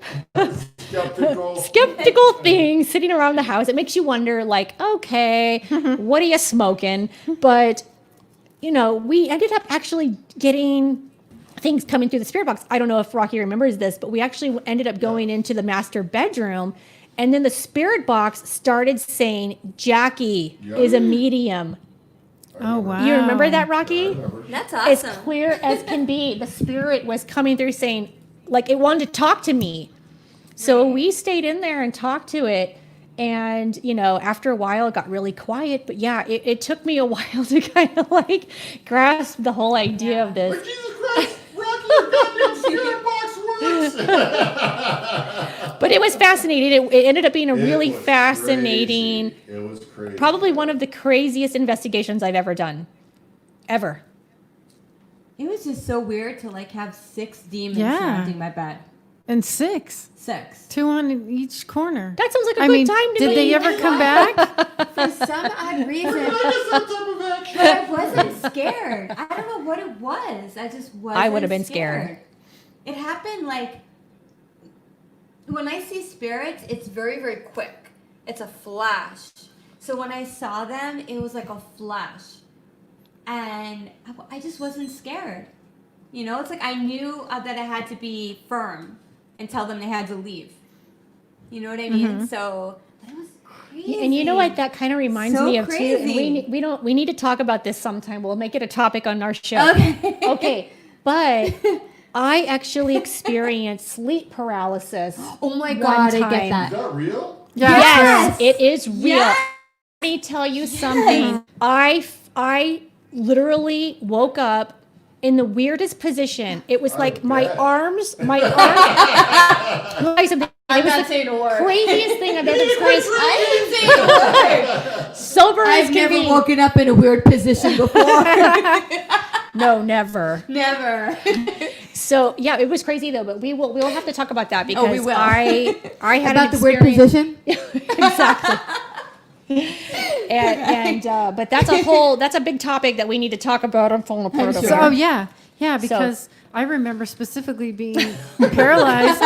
Skeptical things sitting around the house. It makes you wonder, like, okay, what are you smoking? But we ended up actually getting things coming through the spirit box. I don't know if Rocky remembers this, but we actually ended up going into the master bedroom, and then the spirit box started saying, "Jackie is a medium." Oh, wow. You remember that, Rocky? That's As awesome. clear as can be. The spirit was coming through saying, like, it wanted to talk to me. So we stayed in there and talked to it. And, after a while, it got really quiet. But yeah, it took me a while to kind of like grasp the whole idea of this. But Jesus Christ, Rocky, your goddamn spirit box works! But it was fascinating. It ended up being a It really was fascinating, crazy. It was crazy. probably one of the craziest investigations I've ever done. Ever. It was just so weird to like have 6 demons Yeah. surrounding my bed. And 6. 6. 2 on each corner. That sounds like a I good mean, time to did me. they ever come back? For some odd reason, That is some type of action. but I wasn't scared. I don't know what it was. I just wasn't I would have been scared. It happened like when I see spirits, it's very, very quick. It's a flash. So when I saw them, it was like a flash. And I just wasn't scared. You know, it's like I knew that I had to be firm and tell them they had to leave. You know what I mean? So that was crazy. And you know what that kind of reminds So me of too. crazy. And we need to talk about this sometime. We'll make it a topic on our show. Okay. Okay. But I actually experienced sleep paralysis. Oh my one God, I time. get Is that. that real? Yes, it is real. Yes. Let me tell you something. I literally woke up in the weirdest position. It was like my bet. arms. It was the saying a word. craziest thing I've ever experienced. I didn't say a word. Sober as I've can never be. woken up in a weird position before. No, never. Never. So yeah, it was crazy though. But we'll have to talk about that because we will. I had About an the weird experience- position? Exactly. But that's a big topic that we need to talk about on Falling Apart. I'm over sure. So, here. yeah, because I remember specifically being paralyzed.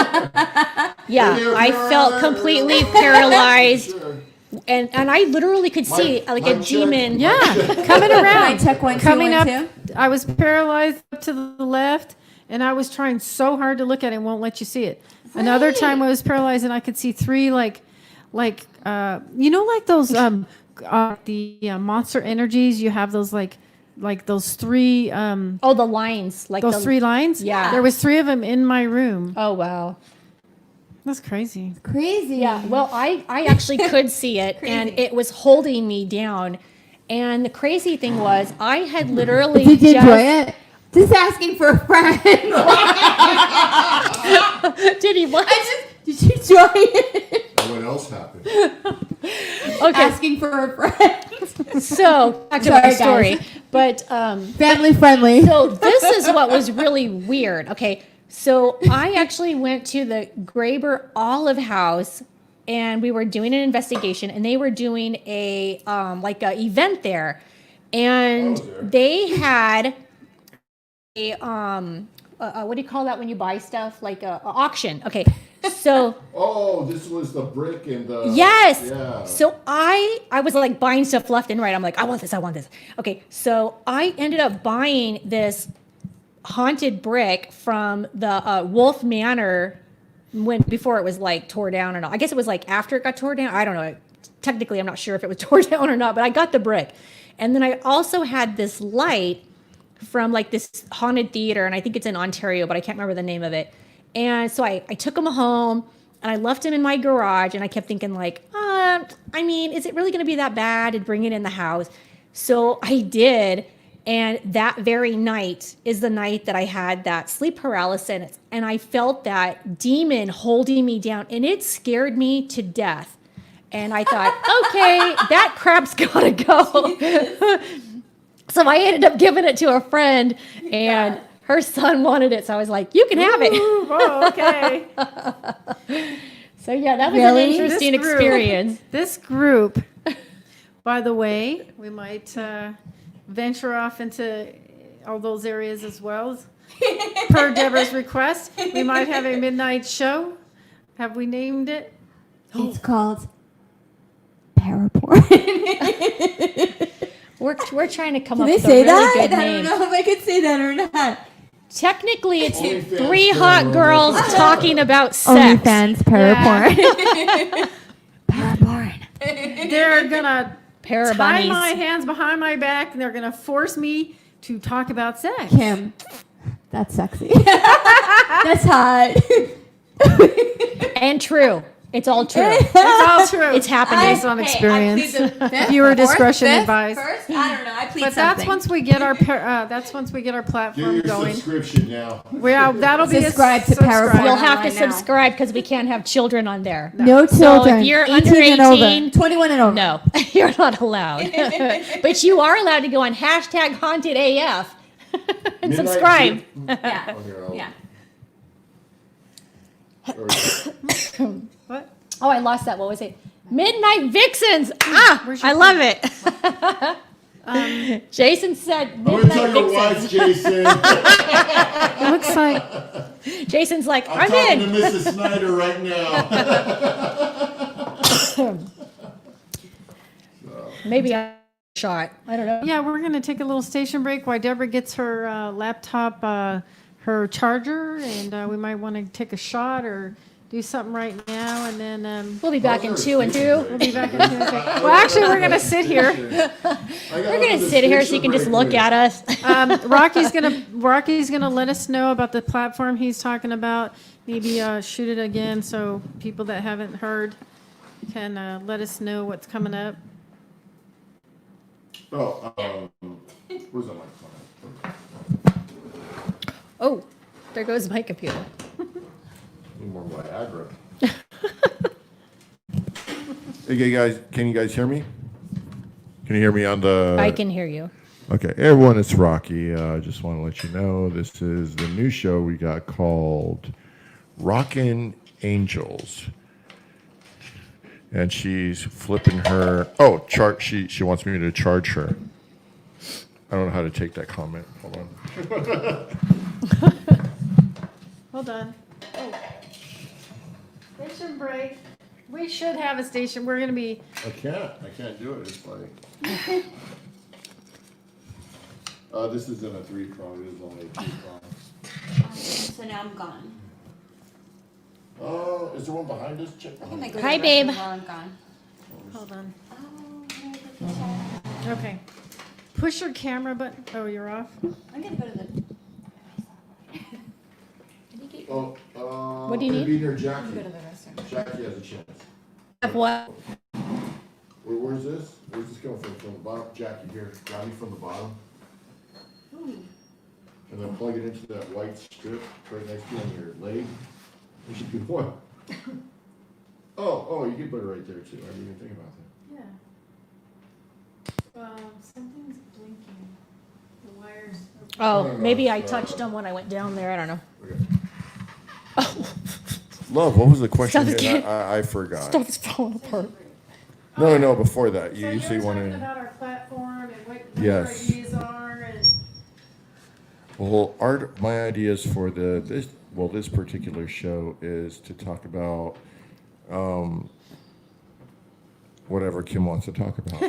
Yeah, You're I felt completely paralyzed, Sure. and I literally could see like a Mic check. demon. Yeah, coming around. check 1, 2, coming 1, up, 2? I was paralyzed up to the left, and I was trying so hard to look at it, and won't let you see it. Another time I was paralyzed, and I could see 3 like those the Monster Energies. You have those like those 3 Oh, the lines, like those 3 lines. Yeah. there was 3 of them in my room. Oh wow. That's crazy. Crazy. Yeah. Well, I actually could see it, and it was holding me down. And the crazy thing was, I had literally Did you just enjoy it? Just asking for a friend. did he what? Did you enjoy it? And what else happened? Okay. Asking for a friend. So back to Sorry, my story, guys. but Family friendly. so this is what was really weird. Okay, so I actually went to the Graber Olive House, and we were doing an investigation, and they were doing a like a event there, and they had a what do you call that when you buy stuff, like a auction? Okay, so. Oh, this was the brick and the... Yes. Yeah. So I was like buying stuff left and right. I'm like, I want this. Okay. So I ended up buying this haunted brick from the Wolf Manor before it was like tore down or not. I guess it was like after it got tore down. I don't know. Technically, I'm not sure if it was tore down or not, but I got the brick. And then I also had this light from like this haunted theater, and I think it's in Ontario, but I can't remember the name of it. And so I took him home, and I left him in my garage, and I kept thinking like, I mean, is it really going to be that bad to bring it in the house? So I did, and that very night is the night that I had that sleep paralysis, and I felt that demon holding me down, and it scared me to death. And I thought, okay, that crap's gotta go. So I ended up giving it to a friend, and her son wanted it, so I was like, you can have it. Ooh, oh, okay. So yeah, that was Really? an interesting This group- experience. This group, by the way, we might venture off into all those areas as well. Per Deborah's request, we might have a midnight show. Have we named it? It's called Paraporn. We're trying to come Can up I with a say really that? good I name. don't know if I could say that or not. Technically, it's OnlyFans 3 hot paranormal. girls talking about sex. OnlyFans Paraporn. Paraporn. They're gonna Pair of tie bunnies. my hands behind my back, and they're gonna force me to talk about sex. Kim, that's sexy. That's hot. And true. It's all true. It's all true. It's happening. Based on experience. Viewer Fourth, discretion fifth, advised. First, I don't know. I plead But something. that's once we get our Get platform your going. subscription now. Well, that'll be Subscribe a to Paraform. You'll have to Right now. subscribe because we can't have children on there. No So children. if you're 18 under and 18, over. 21 and over. no, you're not allowed. But you are allowed to go on #HauntedAF and Midnight subscribe. Yeah. Oh, here, I'll- Yeah. there we go. What? Oh, I lost that. What was it? Midnight Vixens. Where's your I love it. Jason said I'm gonna Midnight tell your wife, Vixens. Jason. It looks like Jason's like, I'm I'm talking to in. Mrs. Snyder right now. Maybe a shot. I don't know. Yeah, we're going to take a little station break while Deborah gets her laptop, her charger, and we might want to take a shot or do something right now, and then We'll be back in 2 and 2. we'll be back in 2 and 2. Well, actually, we're going to sit here. We're gonna sit here so you can just look at us. Rocky's gonna let us know about the platform he's talking about. Maybe shoot it again so people that haven't heard can let us know what's coming up. Oh, where's that microphone? Oh, there goes my computer. Need more Viagra. Hey guys, can you guys hear me? Can you hear me on the? I can hear you. Okay, hey everyone, it's Rocky. I just want to let you know this is the new show we got called Rahkn Angels, and she's flipping her. Oh, She wants me to charge her. I don't know how to take that comment. Hold on. Hold on. Oh. Station break. We should have a station. We're gonna be. I can't do it. It's like. This isn't a 3-prong. It is only a 2-prong. So now I'm gone. Oh, is there one behind us? Check I think I behind go us. to Hi, the babe. restroom while I'm gone. Hold on. Oh, look at that. Okay. Push your camera button. Oh, you're off. I'm gonna go to the. Oh, What do you need? Be near I'm Jackie. gonna go to the restroom. Jackie has a chance. Have what? Where's this? Where's this coming from? From the bottom? Jackie, here. Grab me from the bottom. And then plug it into that white strip right next to you on your leg. You should do what? Oh, you can put it right there too. I didn't even think about that. Yeah. Something's blinking. The wires. Oh, No, maybe I it's, touched them when I went down there. I don't know. Okay. Love, what was the question? Stuff's again? getting- I forgot. Stuff's falling apart. No, before that. So You you're say you want talking to. about our platform and what your Yes. ideas are and. Well, my ideas for this particular show is to talk about whatever Kim wants to talk about.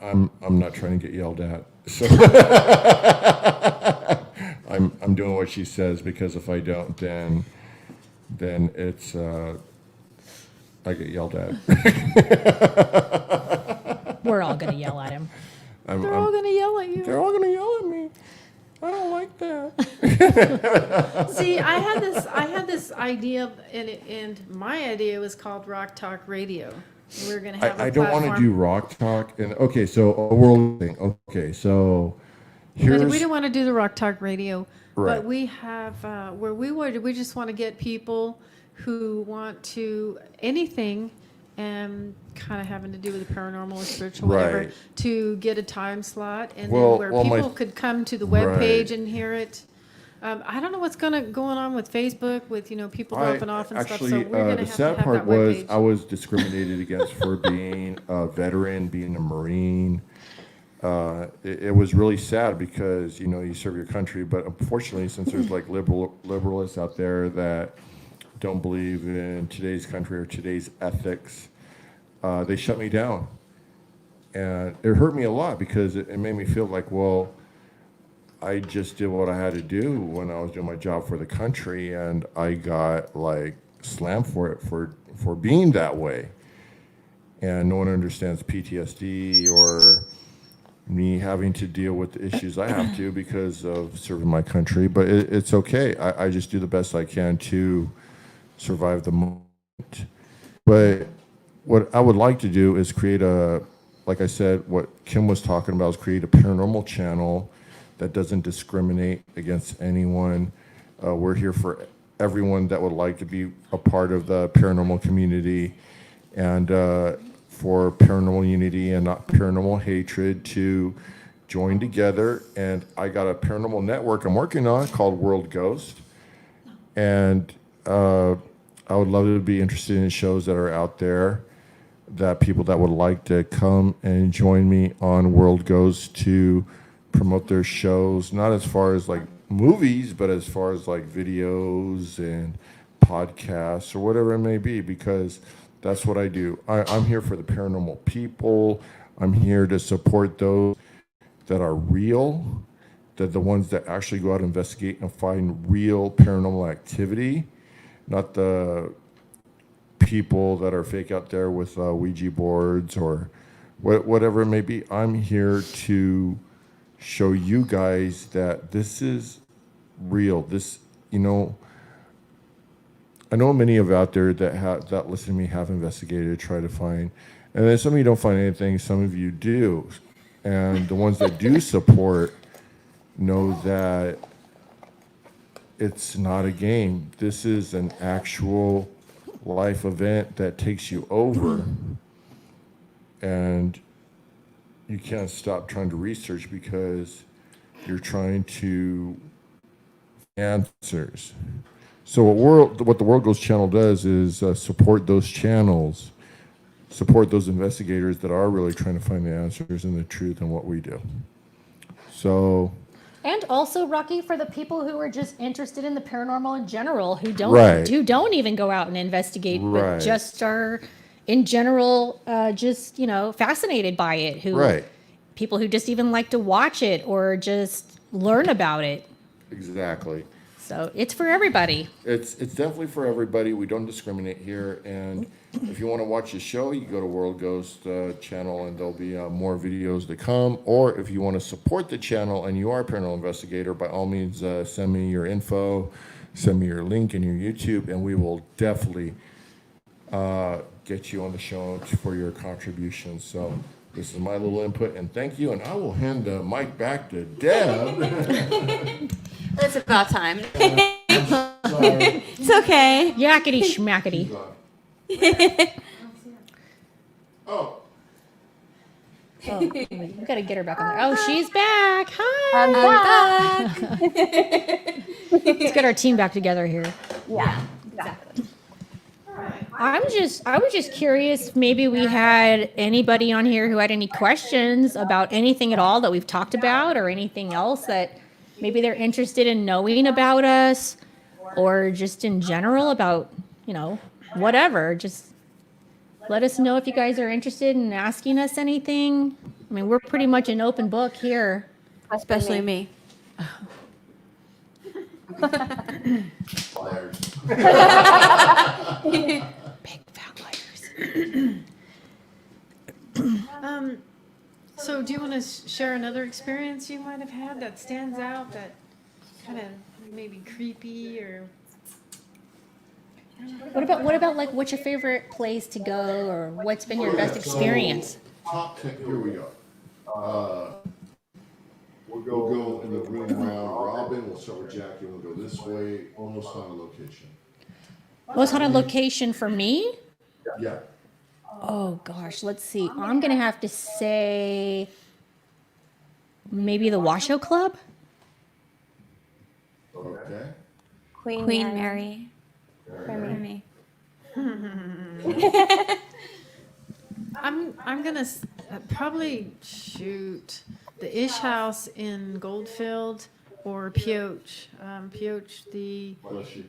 I'm not trying to get yelled at, so I'm doing what she says, because if I don't, then it's I get yelled at. We're all gonna yell at him. They're all gonna yell at you. They're all gonna yell at me. I don't like that. See, I had this idea, and my idea was called Rock Talk Radio. We're gonna have a I don't want to platform. do rock talk. And okay, so a world thing. Okay, so here's But we don't want to do the Rock Talk Radio. Right. But we have we just want to get people who want to anything kind of having to do with the paranormal or spiritual, whatever, Right. to get a time slot, and Well- then where well, my- people could come to the web Right. page and hear it. I don't know what's going on with Facebook, with people dropping off and stuff. So we're going the to have sad to have part that web was page. I was discriminated against for being a veteran, being a Marine. It was really sad because you serve your country, but unfortunately, since there's like liberalists out there that don't believe in today's country or today's ethics, they shut me down, and it hurt me a lot because it made me feel like, well, I just did what I had to do when I was doing my job for the country, and I got like slammed for it for being that way, and no one understands PTSD or me having to deal with the issues I have to because of serving my country. But it's okay. I just do the best I can to survive the moment. But what I would like to do is create like I said, what Kim was talking about, is create a paranormal channel that doesn't discriminate against anyone. We're here for everyone that would like to be a part of the paranormal community, and for paranormal unity and not paranormal hatred to join together. And I got a paranormal network I'm working on called World Ghost, and I would love to be interested in shows that are out there, that people that would like to come and join me on World Ghost to promote their shows, not as far as like movies, but as far as like videos and podcasts or whatever it may be, because That's what I do. I'm here for the paranormal people. I'm here to support those that are real, that the ones that actually go out and investigate and find real paranormal activity, not the people that are fake out there with Ouija boards or whatever it may be. I'm here to show you guys that this is real. This, you know, I know many of out there that listen to me have investigated, try to find, and then some of you don't find anything, some of you do. And the ones that do support know that it's not a game. This is an actual life event that takes you over. And you can't stop trying to research because you're trying to answers. So what the World Ghost Channel does is support those channels, support those investigators that are really trying to find the answers and the truth in what we do. So. And also, Rocky, for the people who are just interested in the paranormal in general, who Right. don't even go out and investigate, Right. but just are in general just, you know, fascinated by it. Who Right. People who just even like to watch it or just learn about it. Exactly. So it's for everybody. It's definitely for everybody. We don't discriminate here. And if you want to watch the show, you go to World Ghost channel, and there'll be more videos to come. Or if you want to support the channel and you are a paranormal investigator, by all means, send me your info, send me your link and your YouTube, and we will definitely get you on the show for your contributions. So this is my little input, and thank you. And I will hand the mic back to Deb. It's about time. Sorry. It's okay. Yakety schmackety. Oh. Oh, we gotta get her back on there. Oh, she's back. Hi. I'm back. Let's get our team back together here. Yeah, exactly. I was just curious, maybe we had anybody on here who had any questions about anything at all that we've talked about, or anything else that maybe they're interested in knowing about us, or just in general about, you know, whatever. Just let us know if you guys are interested in asking us anything. I mean, we're pretty much an open book here. Especially me. Liars. Big fat liars. So do you want to share another experience you might have had that stands out, that kind of maybe creepy, or? What about like, what's your favorite place to go, or what's been your best experience? Top 10, here we go. We'll go in the room round robin. We'll start with Jackie. We'll go this way, almost on a location. Most haunted location for me? Yeah. Oh gosh, let's see. I'm gonna have to say maybe the Washoe Club. Okay. Queen Mary. For me. I'm gonna probably shoot the Ish House in Goldfield, or Pioche. Pioche, the Bless you.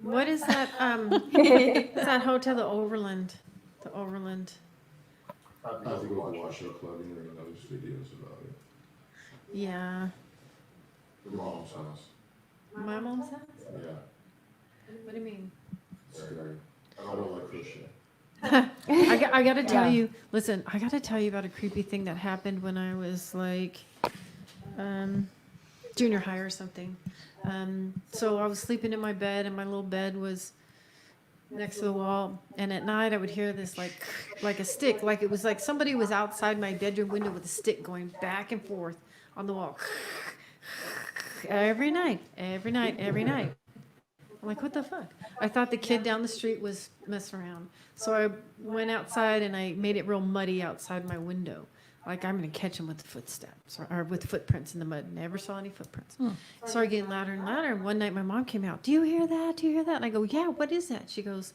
what is that? It's that hotel, the Overland. The Overland. I have to go to the Washoe Club, and there are those videos about it. Yeah, Your mom's house. my mom's house. Yeah. What do you mean? Scary. I don't like crochet. I got to tell you. Listen, I got to tell you about a creepy thing that happened when I was like junior high or something. So I was sleeping in my bed, and my little bed was next to the wall. And at night, I would hear this like a stick, like it was like somebody was outside my bedroom window with a stick going back and forth on the wall. Every night. I'm like, what the fuck? I thought the kid down the street was messing around. So I went outside, and I made it real muddy outside my window. Like, I'm going to catch him with the footsteps or with footprints in the mud. Never saw any footprints. It started getting louder and louder. And one night my mom came out. Do you hear that? Do you hear that? And I go, yeah, what is that? She goes,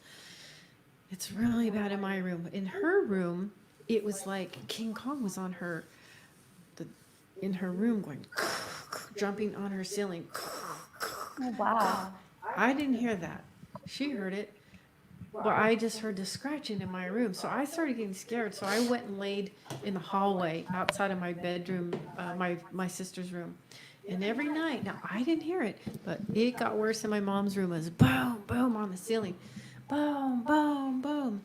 it's really bad in my room. In her room, it was like King Kong was on her, in her room going, jumping on her ceiling. Oh, wow. I didn't hear that. She heard it. Well, I just heard the scratching in my room, so I started getting scared. So I went and laid in the hallway outside of my bedroom, my sister's room. And every night, now I didn't hear it, but it got worse in my mom's room. It was boom, boom on the ceiling, boom, boom, boom.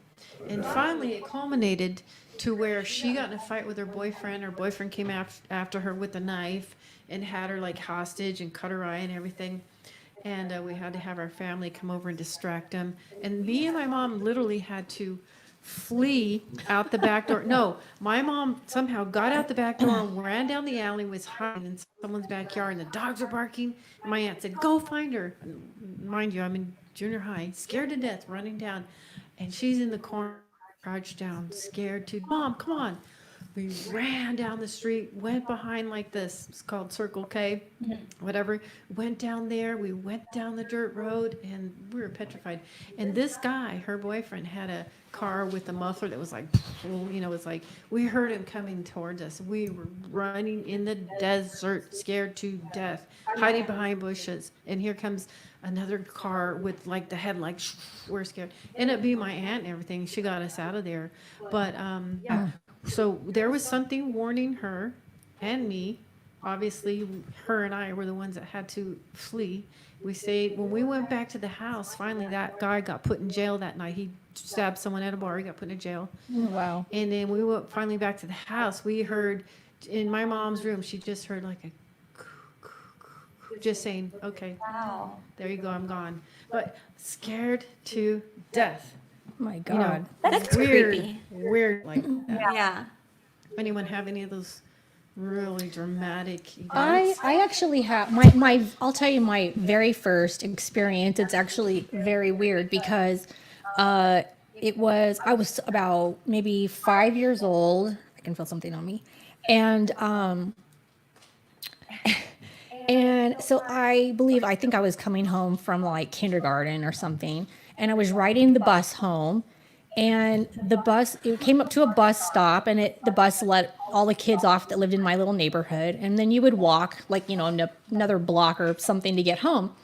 And finally, it culminated to where she got in a fight with her boyfriend. Her boyfriend came after her with a knife and had her like hostage and cut her eye and everything. And we had to have our family come over and distract him. And me and my mom literally had to flee out the back door. No, my mom somehow got out the back door and ran down the alley, was hiding in someone's backyard, and the dogs were barking. And my aunt said, "Go find her." Mind you, I'm in junior high, scared to death, running down. And she's in the corner, crouched down, scared to, "Mom, come on." We ran down the street, went behind like this, it's called Circle K, whatever, went down there, we went down the dirt road, and we were petrified. And this guy, her boyfriend, had a car with a muffler that was like, it was like, we heard him coming towards us. We were running in the desert, scared to death, hiding behind bushes. And here comes another car with like the headlights, we're scared. Ended up being my aunt and everything. She got us out of there. But yeah. So there was something warning her and me. Obviously, her and I were the ones that had to flee. We stayed. When we went back to the house, finally that guy got put in jail that night. He stabbed someone at a bar. He got put in jail. Wow. And then we went finally back to the house. We heard in my mom's room, she just heard like a just saying, "Okay, Wow. there you go, I'm gone." But scared to death. My You God. know, That's weird, creepy. weird like that. Yeah. Anyone have any of those really dramatic I events? I actually have my I'll tell you my very first experience. It's actually very weird because I was about maybe 5 years old. I can feel something on me. And and so I think I was coming home from like kindergarten or something, and I was riding the bus home, and it came up to a bus stop, and the bus let all the kids off that lived in my little neighborhood, and then you would walk like, another block or something to get home.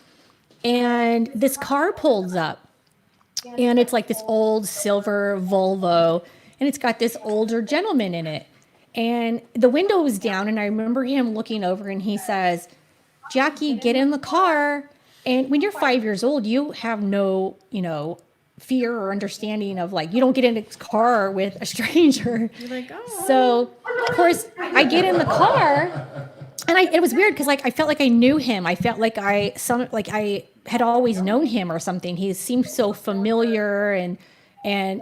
And this car pulls up, and it's like this old silver Volvo, and it's got this older gentleman in it. And the window was down, and I remember him looking over, and he says, "Jackie, get in the car." And when you're 5 years old, you have no, fear or understanding of like, you don't get in a car with a stranger. You're like, "Oh." So, of course, I get in the car, and it was weird because like I felt like I knew him. I felt like I had always known him or something. He seemed so familiar, and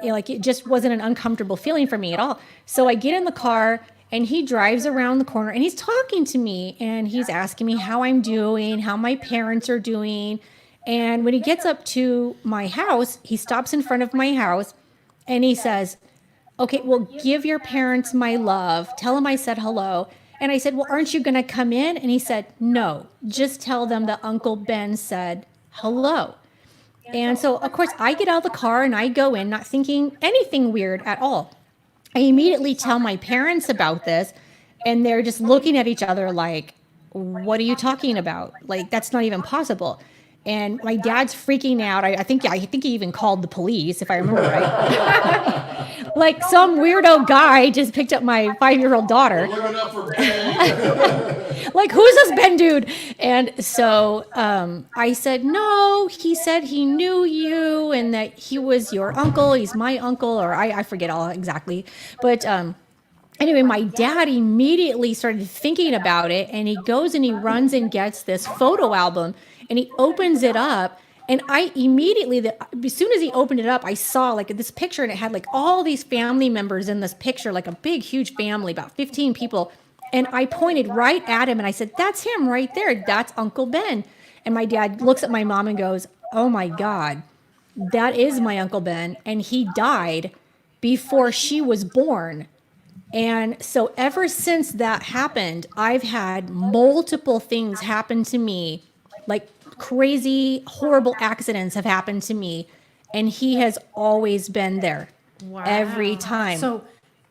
like it just wasn't an uncomfortable feeling for me at all. So I get in the car, and he drives around the corner, and he's talking to me, and he's asking me how I'm doing, how my parents are doing. And when he gets up to my house, he stops in front of my house, and he says, "Okay, well, give your parents my love. Tell them I said hello." And I said, "Well, aren't you going to come in?" And he said, "No, just tell them that Uncle Ben said hello." And so, of course, I get out of the car and I go in, not thinking anything weird at all. I immediately tell my parents about this, and they're just looking at each other like, "What are you talking about? Like, that's not even possible." And my dad's freaking out. I think he even called the police, if I remember right. Like some weirdo guy just picked up my 5-year-old daughter. We're living up for Ben. Like, who's this Ben dude? And so I said, "No, he said he knew you and that he was your uncle. He's my uncle," or I forget all exactly. But anyway, my dad immediately started thinking about it, and he goes and he runs and gets this photo album, and he opens it up. And I immediately, as soon as he opened it up, I saw like this picture, and it had like all these family members in this picture, like a big, huge family, about 15 people. And I pointed right at him, and I said, "That's him right there. That's Uncle Ben." And my dad looks at my mom and goes, "Oh my God, that is my Uncle Ben. And he died before she was born." And so ever since that happened, I've had multiple things happen to me, like crazy, horrible accidents have happened to me. And he has always been there Wow. every time. So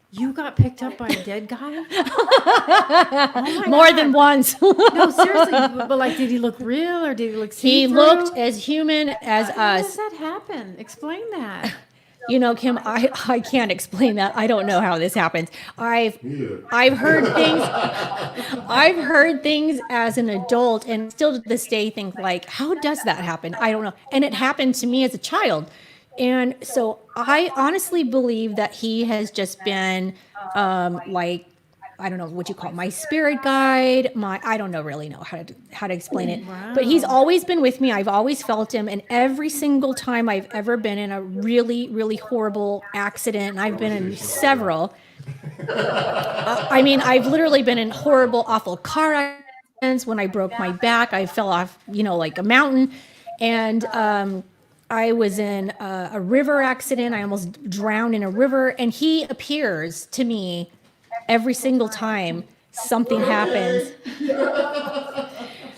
You got picked up by a dead guy? Oh my More God. than once. No, seriously. But like, did he look real or did he look see-through? He looked as human as How does us. that happen? Explain that. You know, Kim, I can't explain that. I don't know how this happens. I've Neither. I've heard things as an adult and still to this day think like, how does that happen? I don't know. And it happened to me as a child. And so I honestly believe that he has just been like, I don't know what you call it, my spirit guide, I don't know really know how to explain it. But he's Wow. always been with me. I've always felt him. And every single time I've ever been in a really, really horrible accident, and I've been in several, I mean, I've literally been in horrible, awful car accidents. When I broke my back, I fell off, like a mountain. And I was in a river accident. I almost drowned in a river. And he appears to me every single time something happens.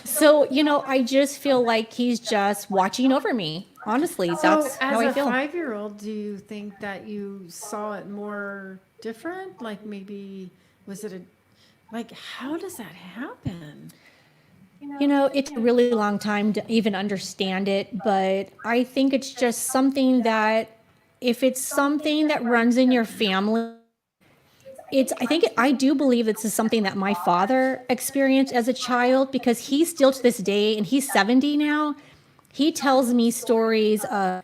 So, I just feel like he's just watching over me. Honestly, So, that's how I as a feel. 5-year-old, do you think that you saw it more different? Like maybe was it how does that happen? It's a really long time to even understand it, but I think it's just something that if it's something that runs in your family, I do believe this is something that my father experienced as a child because he still to this day, and he's 70 now, he tells me stories of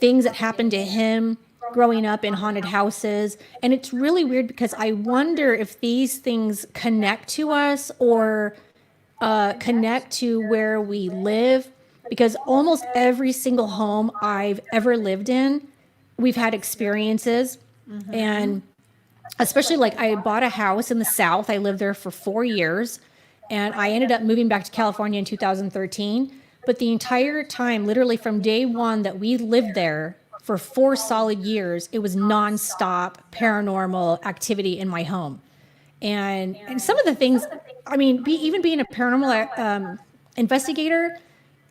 things that happened to him growing up in haunted houses. And it's really weird because I wonder if these things connect to us or connect to where we live because almost every single home I've ever lived in, we've had experiences. And especially like I bought a house in the South. I lived there for 4 years and I ended up moving back to California in 2013. But the entire time, literally from day one that we lived there for 4 solid years, it was nonstop paranormal activity in my home. And some of the things, I mean, even being a paranormal investigator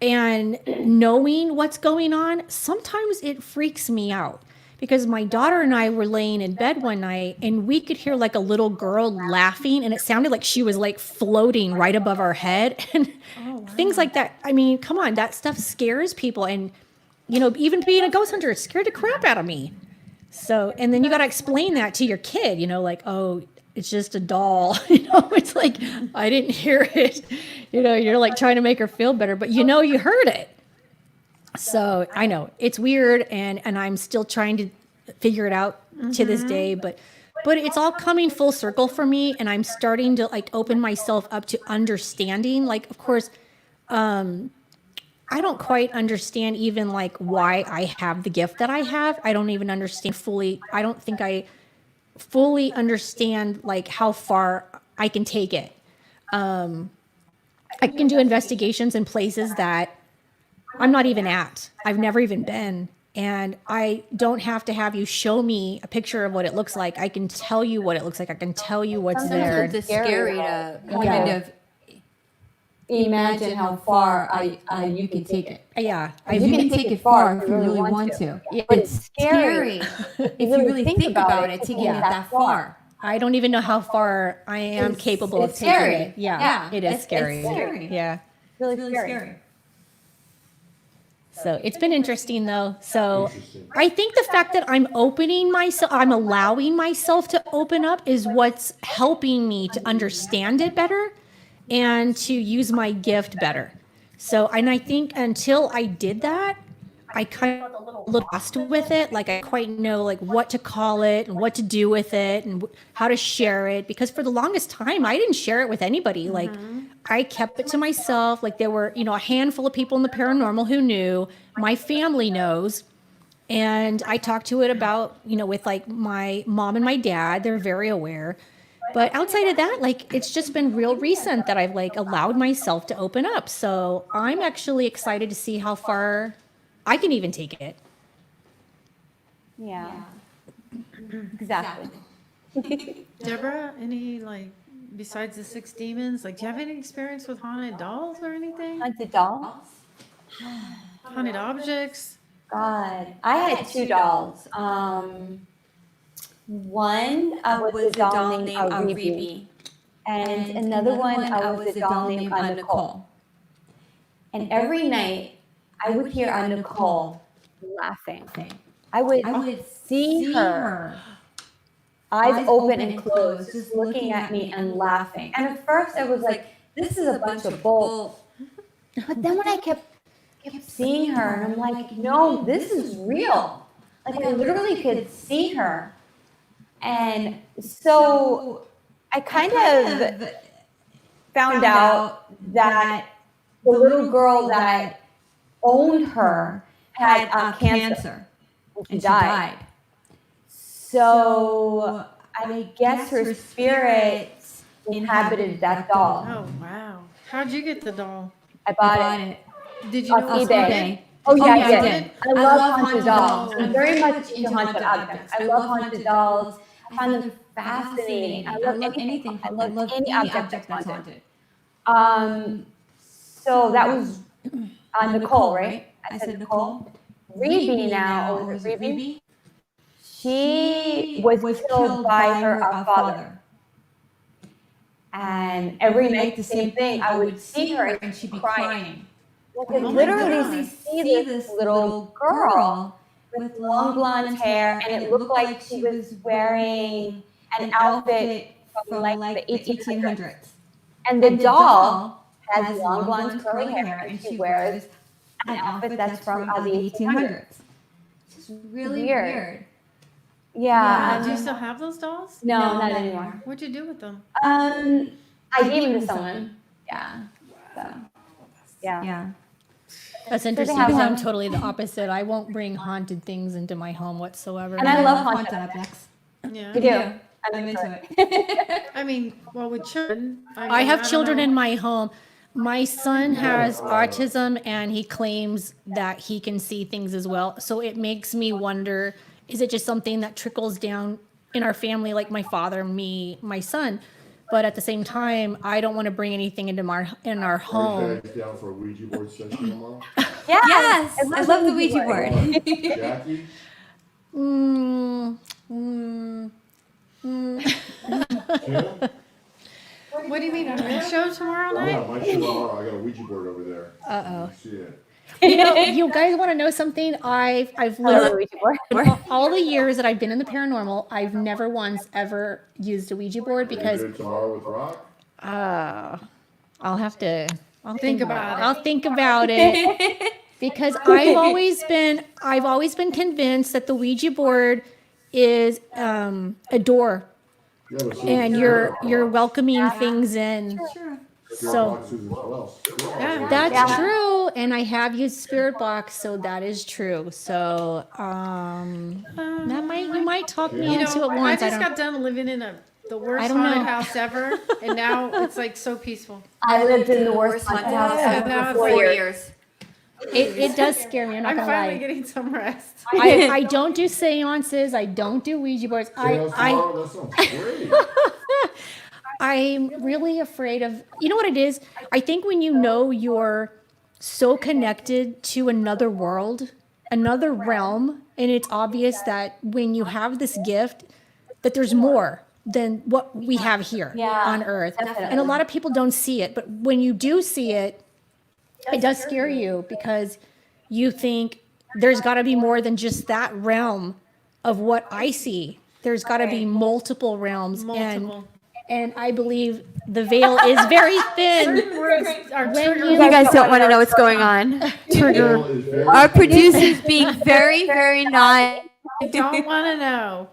and knowing what's going on, sometimes it freaks me out because my daughter and I were laying in bed one night and we could hear like a little girl laughing and it sounded like she was like floating right above our head and things like that. I mean, come on, that stuff scares people. And, even being a ghost hunter, it scared the crap out of me. So, and then you got to explain that to your kid, like, oh, it's just a doll. It's like, I didn't hear it. You're like trying to make her feel better, but you heard it. So I know it's weird and I'm still trying to figure it out to this day, but it's all coming full circle for me. And I'm starting to like open myself up to understanding. Like, of course, I don't quite understand even like why I have the gift that I have. I don't even understand fully. I don't think I fully understand like how far I can take it. I can do investigations in places that I'm not even at. I've never even been. And I don't have to have you show me a picture of what it looks like. I can tell you what it looks like. I can tell you what's there. Sometimes it's scary to kind Yeah. of imagine how far you can take it. Yeah. You can take it far if you really want to. But it's scary if you really think about it, taking it that far. I don't even know how far I am capable of it's taking scary. it. Yeah, Yeah, it is it's scary. scary. Yeah. Really scary. So it's been interesting though. So Interesting. I think the fact that I'm allowing myself to open up is what's helping me to understand it better and to use my gift better. So, and I think until I did that, I kind of got a little lost with it. Like I quite know like what to call it and what to do with it and how to share it. Because for the longest time, I didn't share it with anybody. Like I kept it to myself. Like there were, a handful of people in the paranormal who knew. My family knows. And I talked to it about, with like my mom and my dad. They're very aware. But outside of that, like it's just been real recent that I've like allowed myself to open up. So I'm actually excited to see how far I can even take it. Yeah. Exactly. Deborah, any besides the 6 demons, do you have any experience with haunted dolls or anything? Haunted dolls? Haunted objects? God, I had 2 dolls. One was a doll named Rebe, and another one was a doll named Nicole. And every night, I would hear Nicole laughing. I would see her, eyes open and closed, just looking at me and laughing. And at first, I was like, "This is a bunch of bull." But then when I kept seeing her, and I'm like, "No, this is real." Like I literally could see her. And so I kind of found out that the little girl that owned her had cancer, and she died. So I guess her spirit inhabited that doll. Oh, wow. How'd you get the doll? I bought it Did you know on it was eBay. Oh yeah, I did. I love haunted dolls. I'm very much into haunted objects. I love haunted dolls. I find them fascinating. I love anything. I love any object that's haunted. So that was Nicole, right? I said Nicole. Rebe now, or was it Rebe? She was killed by her father. And every night the same thing. I would see her and she'd be crying. I could literally see this little girl with long blonde hair, and it looked like she was wearing an outfit from like the 1800s. And the doll has long blonde curly hair, and she wears an outfit that's from the 1800s. It's really weird. Yeah. Do you still have those dolls? No, not anymore. What'd you do with them? I gave them to someone. Yeah. So, yeah. That's interesting because I'm totally the opposite. I won't bring haunted things into my home whatsoever. And I love haunted objects. Yeah. We do. I'm into it. I mean, well, with children. I have children in my home. My son has autism and he claims that he can see things as well. So it makes me wonder, is it just something that trickles down in our family, like my father, me, my son? But at the same time, I don't want to bring anything into our home. Are you guys down for a Ouija board session tomorrow? Yes, I love the Ouija board. Jackie? Kim? What do you mean, a show tomorrow night? Yeah, my show tomorrow. I got a Ouija board over there. Uh-oh. You see it. You know, you guys want to know something? I've learned all the years that I've been in the paranormal, I've never once ever used a Ouija board because Are you doing it tomorrow with Rock? I'll think about it. I'll think about it because I've always been convinced that the Ouija board is a door Yeah, but so and is you're Rock. welcoming things in. So Rock is as well. Yeah. that's true, and I have used Spirit Box, so that is true. So you might talk me You into know, it I once. just got done living in the worst I don't haunted know. house ever, and now it's like so peaceful. I lived in the worst haunted house Yeah, now for it's 4 like- years. It does scare me. I'm not I'm gonna finally lie. getting some rest. I don't do seances. I don't do Ouija boards. Tomorrow, that sounds great. I'm really afraid of, you know what it is? I think when you know you're so connected to another world, another realm, and it's obvious that when you have this gift, that there's more than what we have here on Earth. definitely. And a lot of people don't see it, but when you do see it, it does scare you because you think there's got to be more than just that realm of what I see. There's got to be multiple realms. Multiple. And I believe the veil is very thin. When You guys don't want to know what's going on. Bill is very- Our producer's being very, very nice. I don't want to know.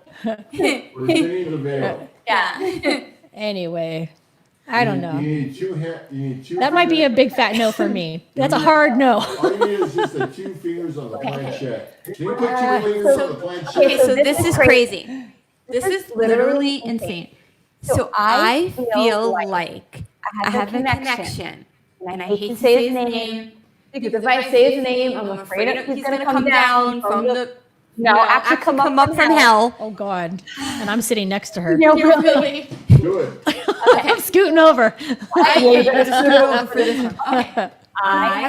We're thinning the veil. Yeah. Anyway, I don't You know. need two. That might be a big fat no for me. That's a hard no. All you need is just the 2 fingers on the planchette. Can you put 2 fingers on the planchette? Okay, so this is crazy. This is literally insane. So I feel like I have a connection, and I hate to say his name because if I say his name, I'm afraid he's going to come down from the actually come up from hell. Oh God. And I'm sitting next to her. No, really. Do it. I'm scooting over. I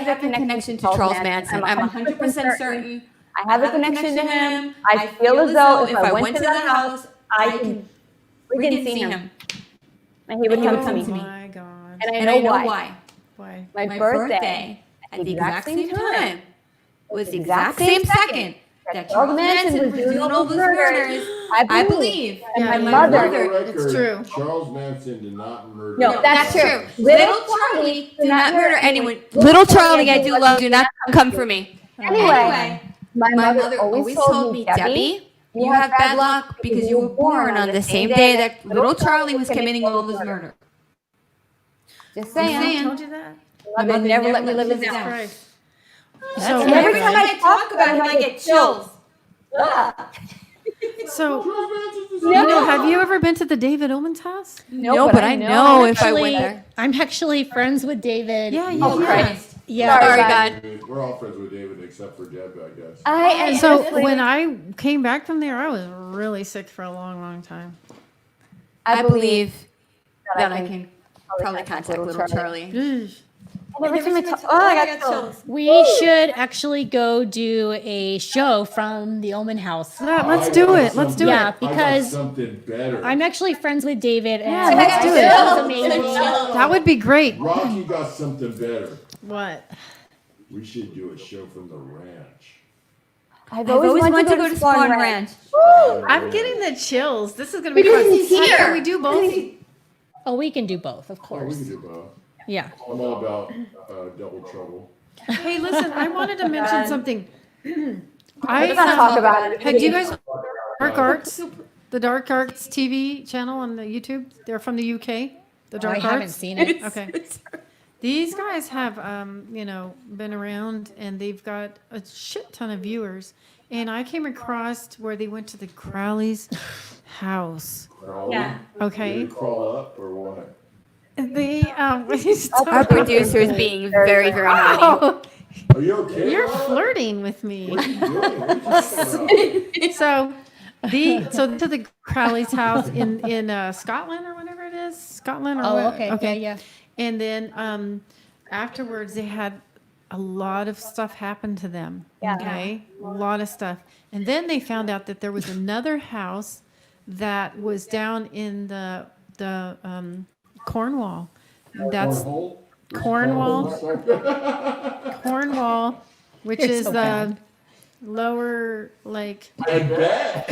have a connection to Charles Manson. I'm 100% certain. I have a connection to him. I feel as though if I went to the house, We didn't see him. And he would come to Oh me. my God. And I know why. Why? My birthday, at the exact same time, was the exact same second that Charles Manson was doing all those murders. I believe. And my mother. It's true. Charles Manson did not murder. No, that's true. Little Charlie did not murder anyone. Little Charlie, I do love. Do not come for me. Anyway, my mother always told me, Debbie, you have bad luck because you were born on the same day that little Charlie was committing all those murders. Just saying. Told you that? My mother never let me live this down. Christ. So every time I talk about him, I get chills. So, have you ever been to the David Omen's house? No, but I know if I Actually, went there. I'm actually friends with David. Yeah, Oh, Christ. Yeah. Sorry, God. We're all friends with David except for Deb, I guess. I am So when I came back from there, I was really sick for a long, long time. I believe that I can probably contact little Charlie. Ugh. Every time I talk, I got chills. We should actually go do a show from the Omen House. Yeah, let's do it. Let's do Yeah, it. because something better. I'm actually friends with David. And Yeah, let's do it. It's amazing. That would be great. Rocky got something better. What? We should do a show from the ranch. I've always wanted to go to Spawn Ranch. I'm getting the chills. This is going to be fun. he's here. Can we do both? Oh, we can do both, of Oh, we course. can do both. Yeah. I'm all about double trouble. Hey, listen, I wanted to mention something. Let's not talk about it. Have you guys Dark Arts? The Dark Arts TV channel on the YouTube? They're from the UK. The Dark I Arts. haven't seen it. Okay. These guys have, been around and they've got a shit ton of viewers. And I came across where they went to the Crowley's house. Yeah. Okay. Did it crawl up or what? They, Our producer is being very, very naughty. Oh, Are you okay? you're flirting with me. What are you doing? What are you talking about? So to the Crowley's house in Scotland or whatever it is, Scotland or Oh, what? okay. Yeah. And then afterwards, they had a lot of stuff happen to them. Yeah. Okay, a lot of stuff. And then they found out that there was another house that was down in the Cornwall. That's Cornhole? Cornwall. Cornwall, which You're is so the bad. lower, like I bet.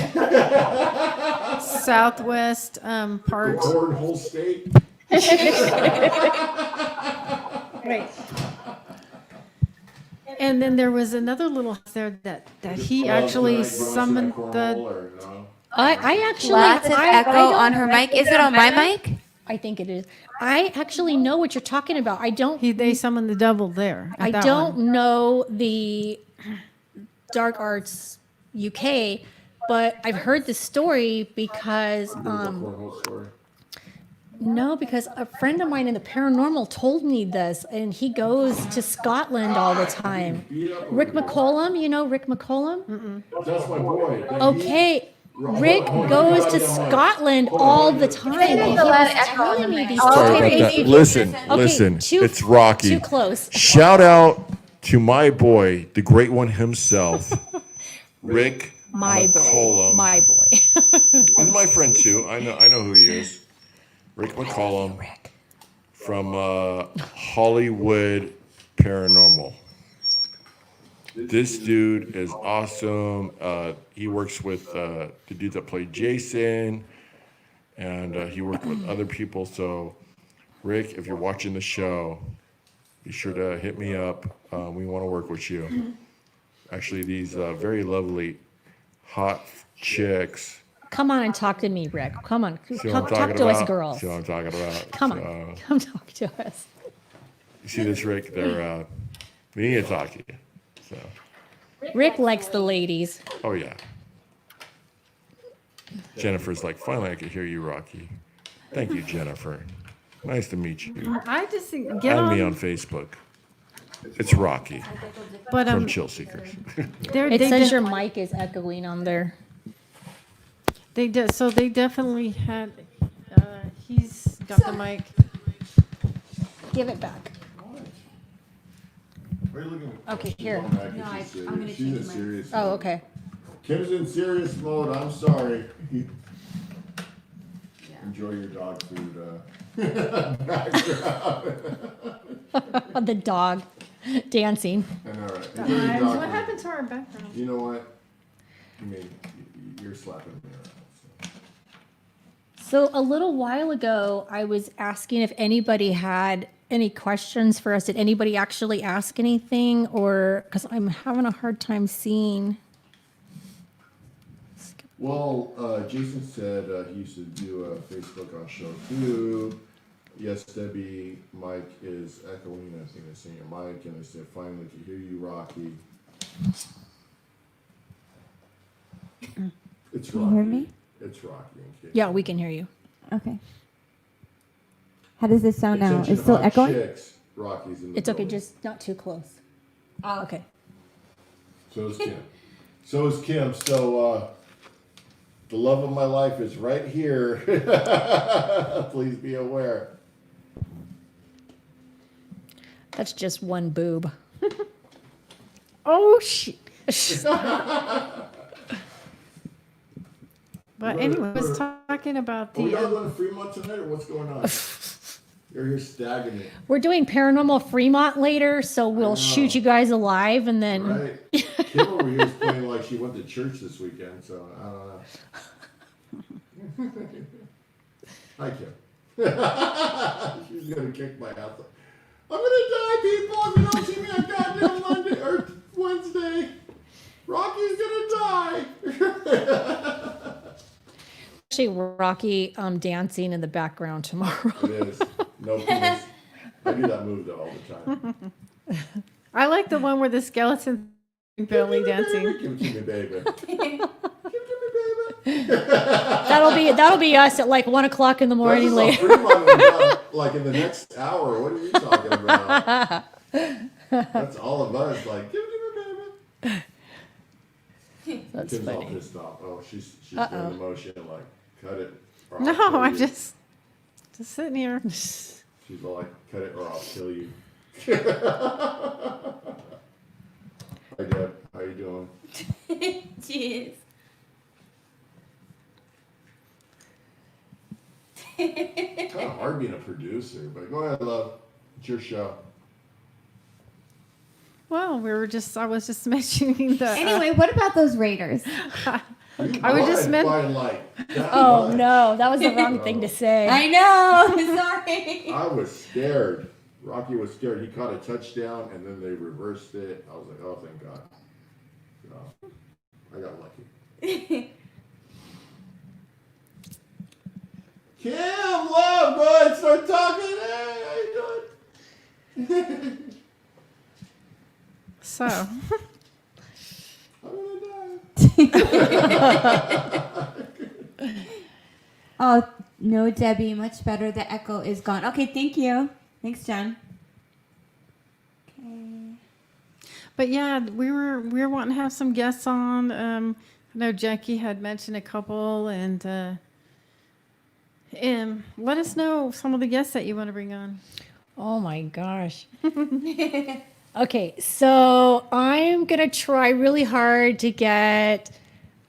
southwest The part. cornhole state. Right. And then there was another little house there that he actually summoned the. I actually. Lots of echo don't- on her mic. Is it on my mic? I think it is. I actually know what you're talking about. I don't. They summoned the devil there. at I that don't one. know the Dark Arts UK, but I've heard the story because because a friend of mine in the paranormal told me this, and he goes to Scotland all the time. Rick McCollum, you know Rick McCollum? That's my boy. Okay. Rick goes to Scotland all the time. And he was telling me these Sorry about stories. that. Listen, Okay, listen. too- It's Rocky. Too close. Shout out to my boy, the great one himself, Rick My boy. McCollum. My boy. He's my friend too. I know who he is. Rick McCollum from Hollywood Paranormal. This dude is awesome. He works with the dude that played Jason, and he worked with other people. So, Rick, if you're watching the show, be sure to hit me up. We want to work with you. Actually, these very lovely, hot chicks. Come on and talk to me, Rick. Come on. See what Come I'm talk talking to about? us girls. See what I'm talking about? Come So, on. Come talk to us. you see this, Rick? They're we need to talk to you. So, Rick likes the ladies. oh yeah. Jennifer's like, finally I could hear you, Rocky. Thank you, Jennifer. Nice to meet you. I just think get Add me on on. Facebook. It's Rocky But from Chill Seekers. It says your mic is echoing on there. So they definitely had. He's got the mic. Give it back. Okay, here. She's in serious Oh, mode. okay. Kim's in serious mode. I'm sorry. enjoy your dog food background. The dog dancing. I know, right? Times. Enjoy your dog What food. happened to our background? You know what? I mean, you're slapping me around. So a little while ago, I was asking if anybody had any questions for us. Did anybody actually ask anything, or because I'm having a hard time seeing? Well, Jason said he used to do a Facebook on show too. Yes, Debbie, Mike is echoing. I think they're saying your mic, and they said finally to hear you, Rocky. It's Can Rocky. you hear me? It's Rocky. In case. Yeah, we can hear you. Okay. How does this sound now? Attention It's still hot echoing? chicks, Rocky's in the It's okay, building. just not too close. Oh, okay. So is Kim. So is Kim. So the love of my life is right here. Please be aware. That's just one boob. Oh, shit. But anyway, I was talking about Are we all the. going to Fremont tonight, or what's going on? You're here staggering me. We're doing Paranormal Fremont later, so we'll know. shoot you guys alive and then. Right. Kim over here is playing like she went to church this weekend, so I don't know. Hi, Kim. She's going to kick my ass. I'm going to die, people, if you don't see me on goddamn Monday or Wednesday. Rocky's going to die. Actually, Rocky dancing in the background tomorrow. It is. No penis. I do that move though all the time. I like the one where the skeleton belly dancing. Give it to me, baby. Give it to me, baby. That'll be us at like 1 o'clock in the morning That's later. just a Fremont, like in the next hour. What are you talking about? That's all of us. Like, give it to me, baby. That's Kim's all funny. pissed off. Oh, she's Uh-oh. doing the motion like, cut it. Or I'll No, kill I'm you. just sitting here. She's all like, cut it or I'll kill you. Hi, Deb. How you doing? Jeez. It's kind of hard being a producer, but go ahead, love. It's your show. Well, I was just mentioning the. Anyway, what about those Raiders? I was just meant like that Oh much. no, that was the wrong thing to say. I know. Sorry. I was scared. Rocky was scared. He caught a touchdown, and then they reversed it. I was like, oh, thank God. No, I got lucky. Kim, love, bud, start talking. Hey, how you doing? So, I'm gonna die. Oh, no, Debbie. Much better. The echo is gone. Okay, thank you. Thanks, John. Okay. but yeah, we were wanting to have some guests on. I know Jackie had mentioned a couple, and let us know some of the guests that you want to bring on. Oh my gosh. Okay, so I'm gonna try really hard to get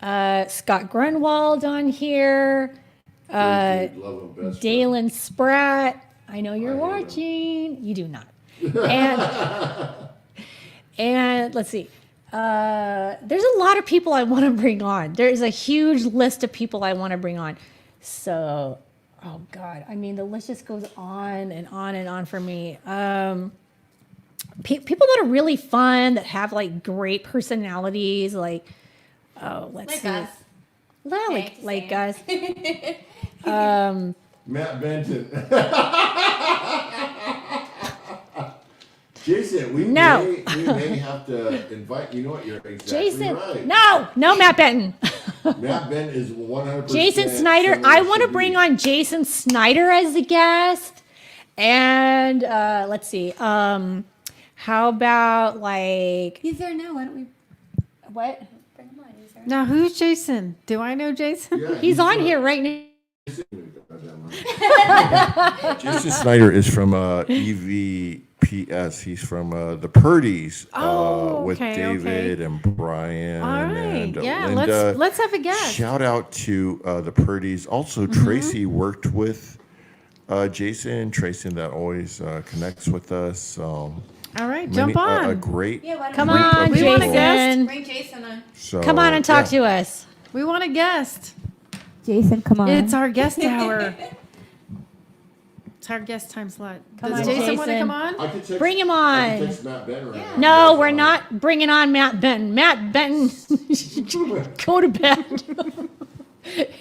Scott Grunwald on here, Great dude, love him, best friend. Dalen Spratt. I know you're I hate him. watching. You do not. And and let's see. There's a lot of people I want to bring on. There's a huge list of people I want to bring on. So, oh God, I mean, the list just goes on and on and on for me. People that are really fun, that have like great personalities, like, oh, let's Like see. us. Well, Okay, like same. us. Matt Benton. Jason, we No. may have to invite. You know what? You're exactly Jason, right. no, Matt Benton. Matt Benton is 100%. Jason Snyder. someone I that want to should bring be. on Jason Snyder as a guest. And let's see. How about like He's there now. Why don't we what? bring him on? He's there. Now, who's Jason? Do I know Jason? Yeah, He's on here right now. Jason Snyder is from EV P.S. He's from the Purdy's Oh, with okay, David and Brian All right. and Yeah, Linda. let's have a guess. Shout out to the Purdy's. Also, Tracy worked with Jason. Tracy that always connects with us. All right, jump A on. great. Yeah, why don't Come we- on, We want a Jason. Bring Jason on. So, Come on and talk to us. We want a guest. Jason, come on. It's our guest hour. It's our guest time slot. Come Does on, Jason want to Jason. come on? I could text, Bring him I could on. text Matt Benner right No, now. we're not bringing on Matt Benton. Matt Benton, go to bed.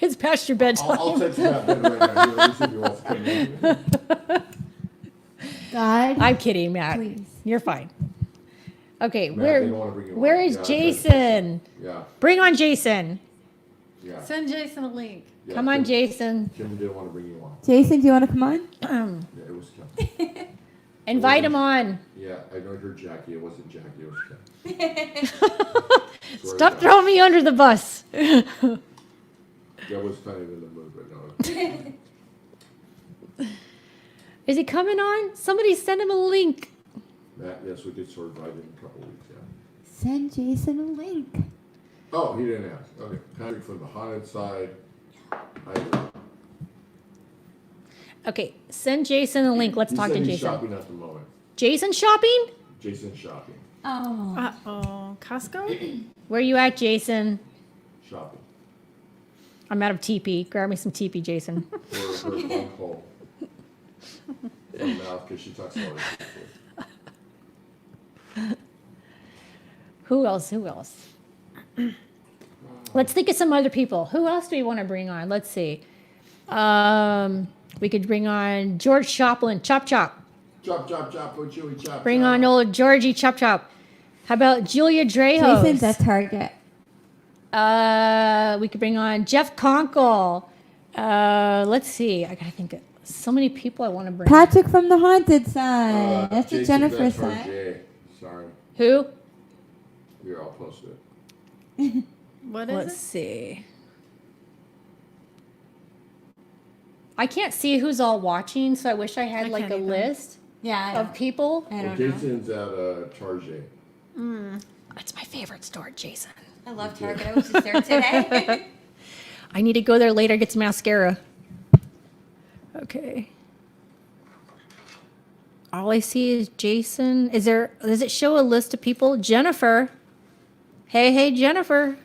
It's past your bedtime. I'll text Matt Benner right now. Let me see if he wants to come in. God, I'm kidding, Matt. please. You're fine. Okay, Matt, they don't wanna bring you on. where is Yeah, Jason? Yeah, Bring on Jason. yeah. Send Jason a link. Yeah, Come on, Kim- Jason. Kim didn't want to bring you on. Jason, do you want to come on? Yeah, it was Kim. Invite him on. Yeah, I know her Jackie. It wasn't Jackie. It was Kim. Swear to Stop God. throwing me under the bus. That was kind of in the mood, but no. Is he coming on? Somebody send him a link. Matt, yes, we did sort of invite him in a couple weeks, yeah. Send Jason a link. Oh, he didn't ask. Okay, Patrick from the haunted side. Okay, send Jason a link. Let's He talk said to he's Jason. shopping at the moment. Jason shopping? Jason shopping. Oh. Uh-oh. Costco? Where you at, Jason? Shopping. I'm out of TP. Grab me some TP, Jason. For her phone call. From mouth, because she talks about it. Who else? Who else? Let's think of some other people. Who else do we want to bring on? Let's see. We could bring on George Choplin, Chop Chop. Chop, chop, chop, oh, chewy, chop. Bring chop. on old Georgie Chop Chop. How about Julia Dreyhos? Jason's at Target. We could bring on Jeff Conkle. Let's see. I gotta think of so many people I want to bring. Patrick from the haunted side. That's the Jason, Jennifer that's our side. Jay. Sorry, Who? we're all close to it. What is Let's it? see. I can't see who's all watching, so I wish I had I like can't a either. list Yeah, of people. I Well, don't know. Jason's at Target. That's my favorite store, Jason. I love Target. I was just there today. I need to go there later, get some mascara. Okay. All I see is Jason. Does it show a list of people? Jennifer. Hey, Jennifer.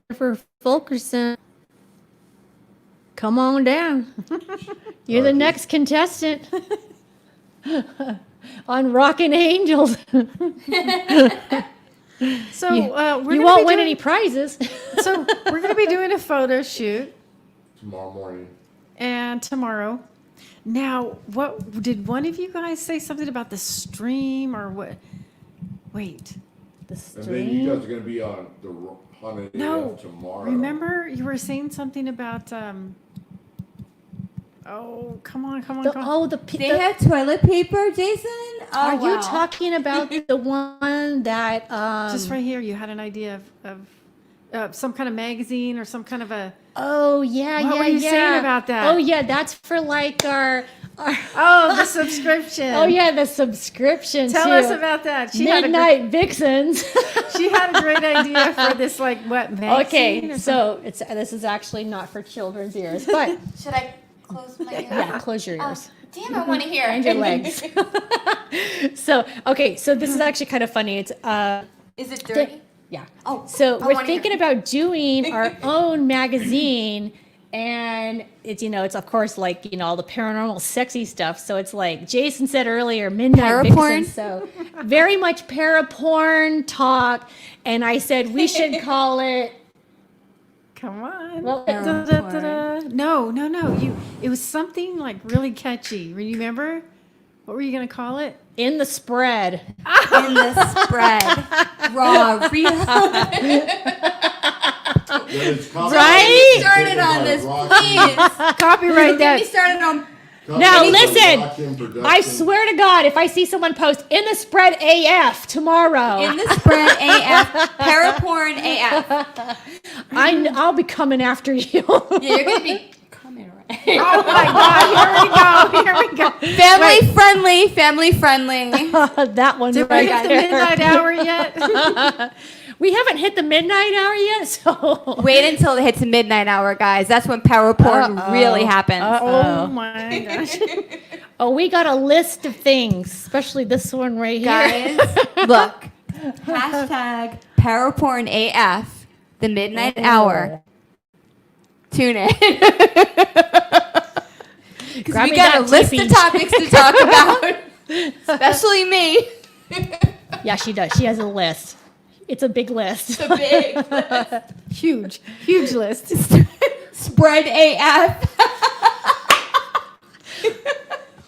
Jennifer Fulkerson. Come on down. You're the next contestant on Rahkn Angels. So we're You gonna won't be win doing, any prizes. So we're going to be doing a photo shoot Tomorrow morning. and tomorrow. Now, what did one of you guys say something about the stream or what? Wait, The And then you guys stream. are going to be on the haunted no. AF tomorrow. Remember you were saying something about oh, come on. They have toilet paper, Jason? Oh, Are you wow. talking about the one that Just right here, you had an idea of some kind of magazine or some kind of a. Oh yeah, What yeah, were you yeah. saying about that? Oh yeah, that's for like our Oh, the subscription. Oh yeah, the subscription. Tell to us about that. She Midnight Vixens. She had a great idea for this, like, what, magazine? Okay, or so this is actually not for children's ears, but Should I close my ears? yeah, close your ears. Damn, I want to hear. And your legs. So this is actually kind of funny. It's Is it dirty? yeah. Oh, So I we're wanna thinking hear. about doing our own magazine, and it's it's of course like all the paranormal sexy stuff. So it's like Jason said earlier, midnight Paraporn? vixen. So very much paraporn talk, and I said we should call it. Come on. Well, Da-da-da-da. No. It was something, like, really catchy. Remember? What were you going to call it? In the spread. In the spread. Raw, real. Right? Get me started on this, please. Copyright Get me that. started on. Now listen, I swear to God, if I see someone post in the spread AF tomorrow, In the spread AF. Paraporn AF. I'll be coming after you. Yeah, you're going to be coming right. Oh my God! Here we go. Family friendly. That one Did we right hit the there. midnight hour yet? We haven't hit the midnight hour yet, so Wait until it hits the midnight hour, guys. That's when power porn really happens. Oh my gosh! oh, we got a list of things, especially this one right here. Guys, look. Hashtag power porn AF, the midnight hour. Tune in. Because Grab we me got a that list TV. of topics to talk about, especially me. Yeah, she does. She has a list. It's a big list. The big list. Huge list. Spread AF.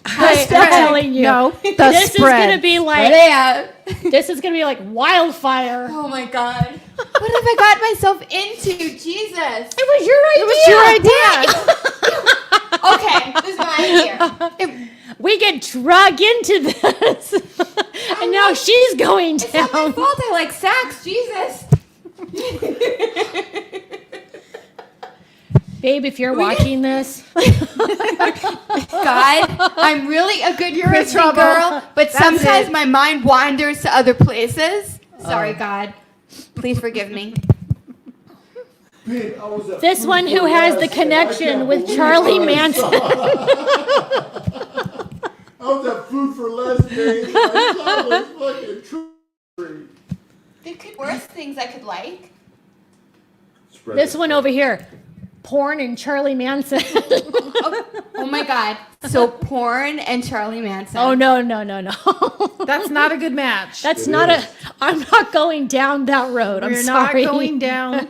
I'm telling you. No, the This spread. is gonna be Spread like AF. this is gonna be like wildfire. Oh my God. What have I got myself into? Jesus. It was your idea. Okay, this is my idea. We get drug into this, and now she's going It's not my down. fault I like sex. Jesus. Babe, if you're watching this, God, I'm really a good in Christian trouble. girl, but That's sometimes it. my mind wanders to other places. Sorry, God. Please forgive me. Babe, I was at this Food one for who has the Less, and I connection can't with believe Charlie what I Manson. saw. I was at Food for Less, babe. I saw this fucking tree. There could worse things I could like. Spread This it. one over here, porn and Charlie Manson. Oh my God. So porn and Charlie Manson. Oh no. That's not a good match. That's It not is. I'm not going down that road. I'm We're not sorry. going down.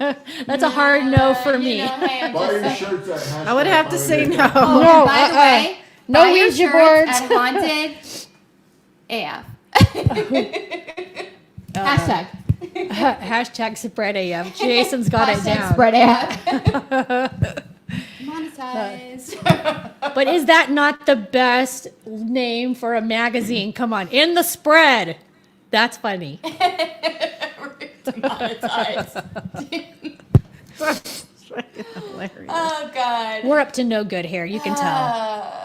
That's a hard no for me. You know, hey, I'm Buy just your saying. shirts at hashtag I would have to say Holiday. no. Oh, No, and by the way, no buy your Ouija shirts boards. at Haunted AF. Hashtag. Hashtag spread AF. Jason's got it down. Spread AF. Monetized. But is that not the best name for a magazine? Come on, in the spread. That's funny. Monetized. That's hilarious. Oh God. We're up to no good here. You can tell.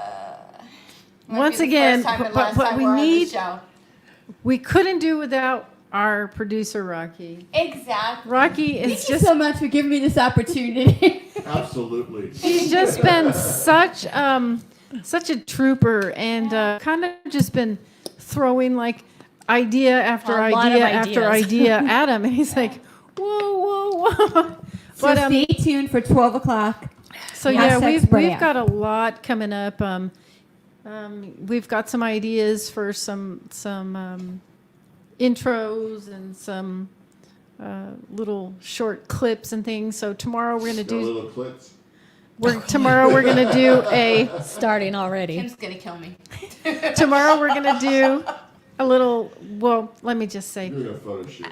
Once again, but we need. We couldn't do without our producer Rocky. Exactly. Rocky is Thank you just. so much for giving me this opportunity. Absolutely. He's just been such a trooper and kind of just been throwing like idea after A lot of idea after ideas. idea at him, and he's like, whoa. So stay tuned for 12 o'clock. So Yeah. yeah, Sex we've Brand. got a lot coming up. We've got some ideas for some intros and some little short clips and things. So tomorrow we're gonna Got do. little clips. Tomorrow we're gonna do a. Starting already. Kim's gonna kill me. Tomorrow we're gonna do a little. Well, let me just say, Doing a photo shoot.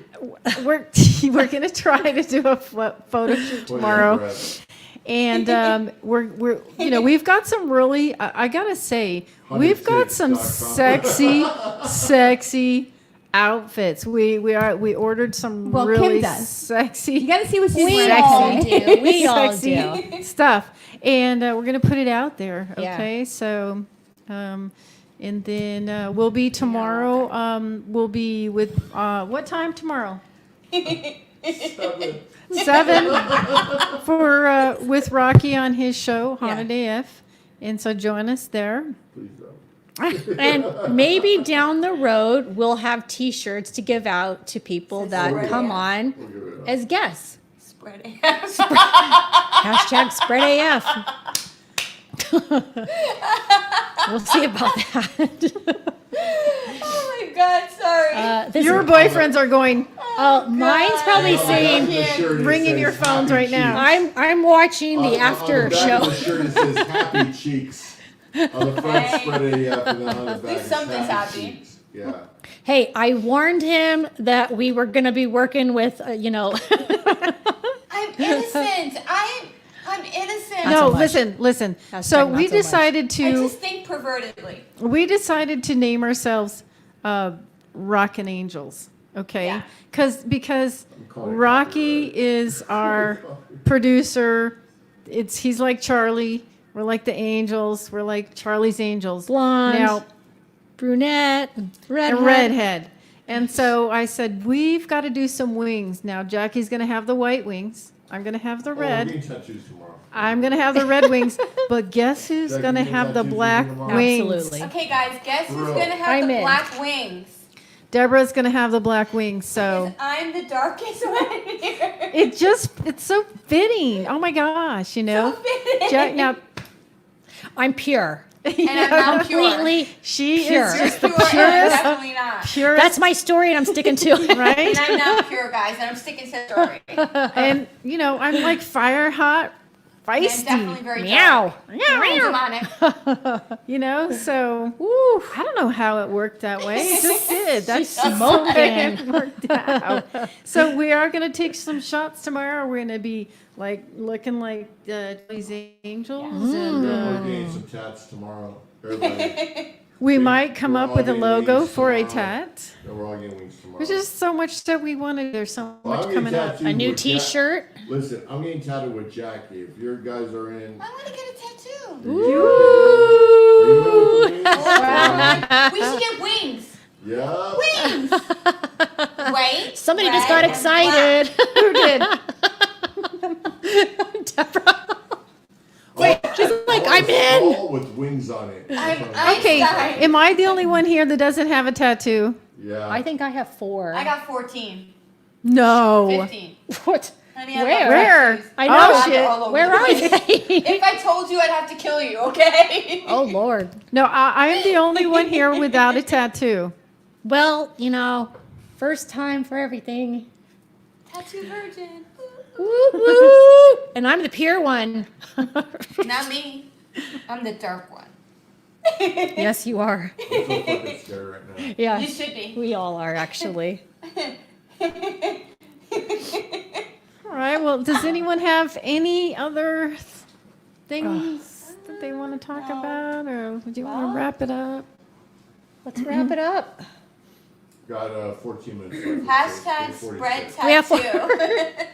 we're gonna try to do a photo shoot Point your tomorrow. breath. And we're we've got some really I gotta say we've got some sexy outfits. We ordered some Well, Kim really does. sexy You gotta see what she's We wearing. all today. do. We all sexy do. stuff, and we're gonna put it out there. Yeah. Okay, so and then we'll be tomorrow. We'll be with what time tomorrow? 7 for with Rocky on his show Haunted AF, and so join us there. Please don't. And maybe down the road, we'll have T-shirts to give out to people that Spread come AF. on We'll give it up. as guests. Spread it. Hashtag spread AF. We'll see about that. Oh my God, sorry. This Your is- boyfriends are going mine's probably On the back saying, of the shirt, it ring in says your phones happy right now. cheeks. I'm watching the On after the back show. Of the shirt it says happy cheeks. On the front, Hey. spread AF, and then on the back, it's something's happy. cheeks. Yeah. Hey, I warned him that we were going to be working with, I'm innocent. I'm innocent. Not No, so much. listen. Hashtag So not we so much. decided I to just think pervertedly. name ourselves Rahkn Angels. Okay, Yeah. because calling it Rocky copyright. is our producer. He's like Charlie. We're like the Angels. We're like Charlie's Angels. Blonde, Now, brunette, redhead. and redhead. And so I said, we've got to do some wings. Now, Jackie's going to have the white wings. I'm going to have the Oh, we're red. getting tattoos tomorrow. I'm going to have the red wings. But guess who's Jackie, going to you get have the tattoos black tomorrow? wings? Absolutely. Okay, guys, guess For who's real. gonna have I'm the in. black wings? Deborah's going to have the black wings. So 'Cause I'm the darkest one here. it's so fitting. Oh my gosh, you know. Jack, now, I'm pure. And I'm not pure. Completely. she Pure. is just the Pure, and I'm purest, definitely not. purest. That's my story, and I'm sticking to it. And right. I'm not pure, guys, and I'm sticking to the story. And you know, I'm like fire hot, I'm feisty. definitely very Meow. dark. Demonic. You know, so I don't know how it worked that way. It just did. That's just the way smoking. it worked out. So we are going to take some shots tomorrow. We're going to be like looking like these angels, and We're getting some tats tomorrow. Everybody. we might come We're up all with a getting logo wings for a tomorrow. tat. And we're all getting wings tomorrow. There's just so much that we wanted. There's so Well, much I'm coming getting up. tattooed A new with T-shirt. Listen, I'm getting tattooed with Jackie. If your guys are in, I want to get a tattoo. Are We should get wings. you yeah. Wings. Wait. Somebody red, just got and excited. Who did? Deborah. Wait, she's like, I'm in. With wings on it. I'm Okay, sorry. am I the only one here that doesn't have a tattoo? Yeah. I think I have 4. I got 14. No. 15. What? Honey, I Where? love Where? tattoos. I Oh, know. shit. All over Where the are place. they? If I told you, I'd have to kill you, okay? Oh, Lord. No, I am the only one here without a tattoo. Well, you know, first time for everything. Tattoo virgin. Woo, woo. And I'm the pure one. Not me. I'm the dark one. Yes, you are. I'm so fucking scared right now. Yeah. You should be. We all are, actually. All right. Well, does anyone have any other things that they want to talk No. about, or would you want Well. to wrap it up? Let's wrap it up. Got 14 minutes. left. Hashtag So, spread 46. We have tattoo.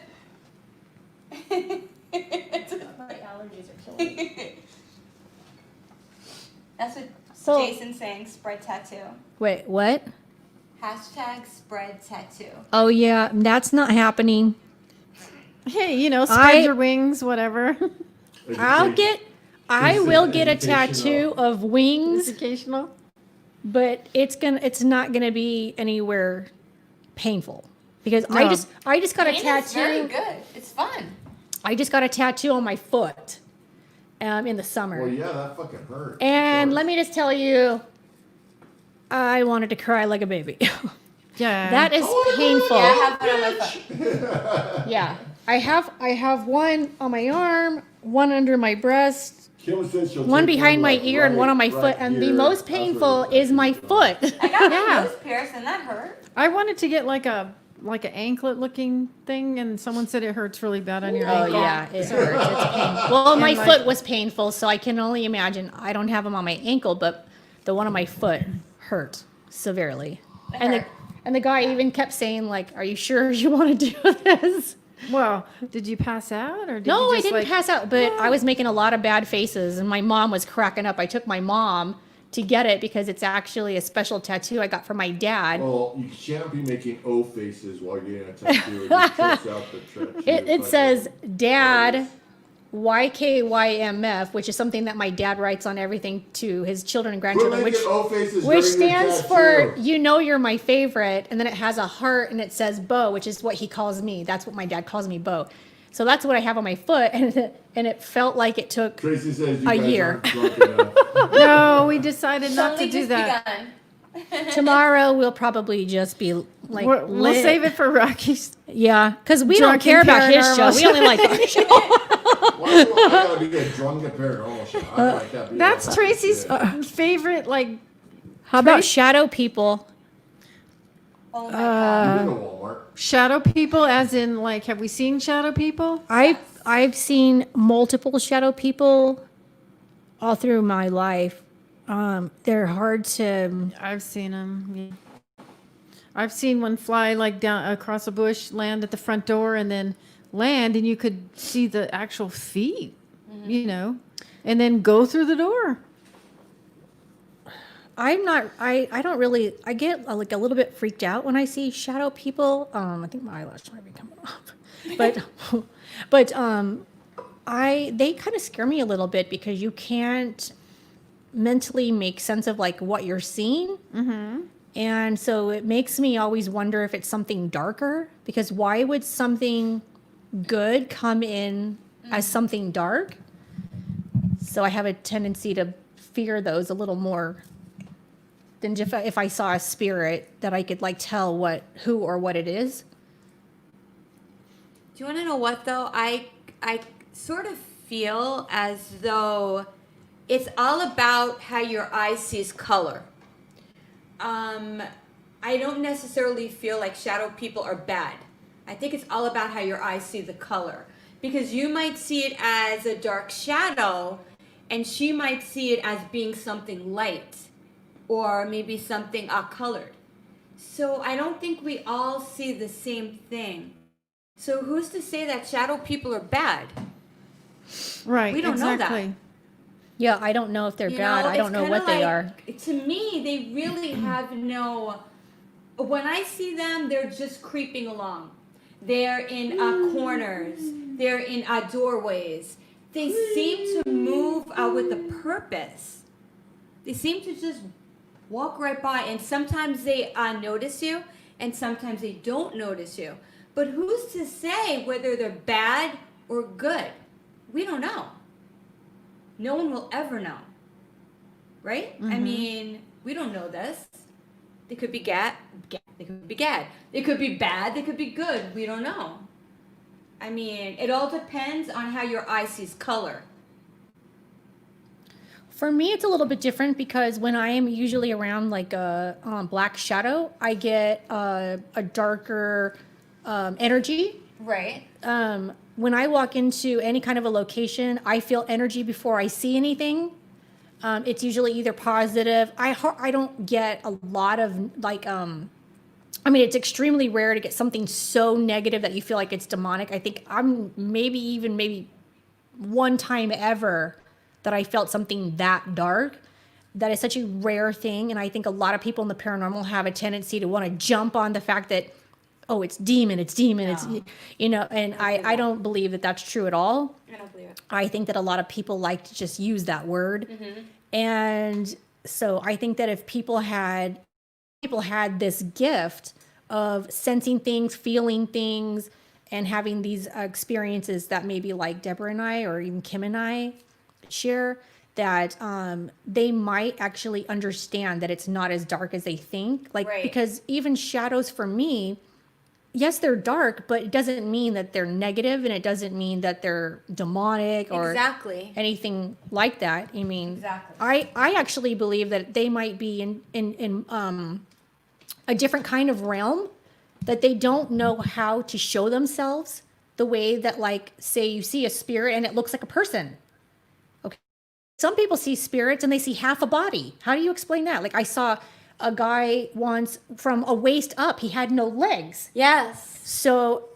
My allergies are killing me. That's what So- Jason's saying, spread tattoo. Wait, what? Hashtag spread tattoo. Oh, yeah, that's not happening. Hey, you know, spread I- your wings, whatever. I will get a Educational. tattoo of wings, Educational. but it's not gonna be anywhere painful because No. I just got a Pain is very tattoo. good. It's fun. I just got a tattoo on my foot, in the summer. Well, yeah, that fucking hurt. And let me just tell you, I wanted to cry like a baby. Yeah. That is painful. Yeah, I have one on my foot. Yeah. I have one on my arm, one under my breast, Kim says she'll one take behind my like ear, and one on my right foot. And the here. most That's what painful it is my foot. I got Yeah. my nose pierced and that hurt. I wanted to get like an anklet looking thing, and someone said it hurts really bad on your Oh ankle. yeah, it hurts. It's painful. Well, my And my- foot was painful, so I can only imagine. I don't have them on my ankle, but the one on my foot hurt severely. It And hurt. the guy even kept saying like, "Are you sure you want to do this?" Well, did you pass out, or did No, you I just didn't like, pass out, but I was making a lot of bad faces, and my mom was cracking up. I took my mom to get it because it's actually a special tattoo I got from my dad. Well, you can't be making O faces while you're getting a tattoo. It just trips out the tattoo. It says Dad YKYMF, which is something that my dad writes on everything to his children and Quit grandchildren, making O faces which during your stands for tattoo. "You know you're my favorite," and then it has a heart and it says Bo, which is what he calls me. That's what my dad calls me, Bo. So that's what I have on my foot, and it felt like it took. Tracy says you a guys year. aren't drunk enough. No, we decided not Only to do just that. begun. Tomorrow we'll probably just be like We'll lit. save it for Rocky's. Yeah, because we don't Drunk care and about his show. paranormal We only like our show. Why do I gotta be a drunk and paranormal shit? I like that. That's Tracy's favorite, like, How about shadow people? Oh my god. You go to Walmart. shadow people, as in, like, have we seen shadow people? I've seen multiple shadow people all through my life. They're hard to. I've seen them. I've seen one fly, like, down across a bush, land at the front door, and then land, and you could see the actual feet, you know. and then go through the door. I'm not, I don't really, I get like a little bit freaked out when I see shadow people. I think my eyelash might be coming off, but, but, they kind of scare me a little bit because you can't mentally make sense of like what you're seeing. Mm-hmm. And so it makes me always wonder if it's something darker, because why would something good come in as something dark? So I have a tendency to fear those a little more than if I saw a spirit that I could like tell who or what it is. Do you want to know what though? I sort of feel as though it's all about how your eye sees color. I don't necessarily feel like shadow people are bad. I think it's all about how your eyes see the color. Because you might see it as a dark shadow, and she might see it as being something light, or maybe something colored. So I don't think we all see the same thing. So who's to say that shadow people are bad? Right. We don't know that. Yeah, I don't know if they're bad. I don't know what they are. To me, they really have no. When I see them, they're just creeping along. They're in corners. They're in doorways. They seem to move with a purpose. They seem to just walk right by, and sometimes they notice you, and sometimes they don't notice you. But who's to say whether they're bad or good? We don't know. No one will ever know. Right? Mm-hmm. I mean, we don't know this. They could be they could be gad. They could be bad, they could be good. We don't know. I mean, it all depends on how your eye sees color. For me, it's a little bit different because when I am usually around like a black shadow, I get a darker energy. Right. When I walk into any kind of a location, I feel energy before I see anything. It's usually either positive. I don't get a lot of like, I mean, it's extremely rare to get something so negative that you feel like it's demonic. I think I'm maybe one time ever that I felt something that dark. That is such a rare thing. And I think a lot of people in the paranormal have a tendency to want to jump on the fact that, oh, it's demon, no. It's, and I don't believe that that's true at all. I don't believe it. I think that a lot of people like to just use that word. Mm-hmm. And so I think that if people had this gift of sensing things, feeling things, and having these experiences that maybe like Deborah and I, or even Kim and I share, that they might actually understand that it's not as dark as they think. Like, right. Because even shadows for me, yes, they're dark, but it doesn't mean that they're negative, and it doesn't mean that they're demonic or anything like that. I mean, exactly. I actually believe that they might be in a different kind of realm, that they don't know how to show themselves the way that, like, say you see a spirit and it looks like a person. Okay. Some people see spirits and they see half a body. How do you explain that? Like, I saw a guy once from a waist up, he had no legs. Yes. So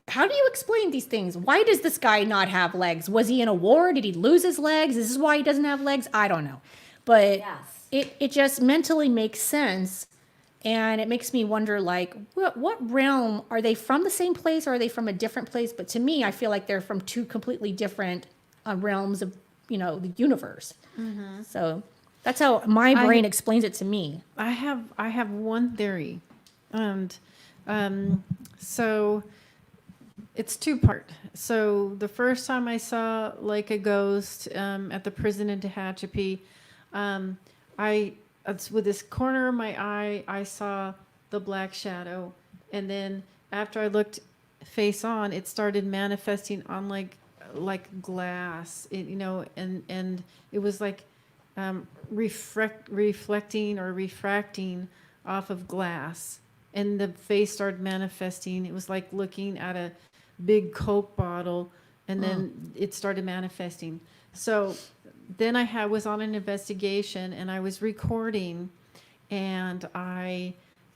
how do you explain these things? Why does this guy not have legs? Was he in a war? Did he lose his legs? Is this why he doesn't have legs? I don't know. But yes. It just mentally makes sense. And it makes me wonder, like, what realm? Are they from the same place, or are they from a different place? But to me, I feel like they're from two completely different realms of, the universe. Mm-hmm. So that's how my brain explains it to me. I have one theory, and so it's two-part. So the first time I saw like a ghost at the prison in Tehachapi, with this corner of my eye, I saw the black shadow, and then after I looked face on, it started manifesting on like glass, and it was like reflecting or refracting off of glass, and the face started manifesting. It was like looking at a big Coke bottle, and then it started manifesting. So then I was on an investigation, and I was recording, and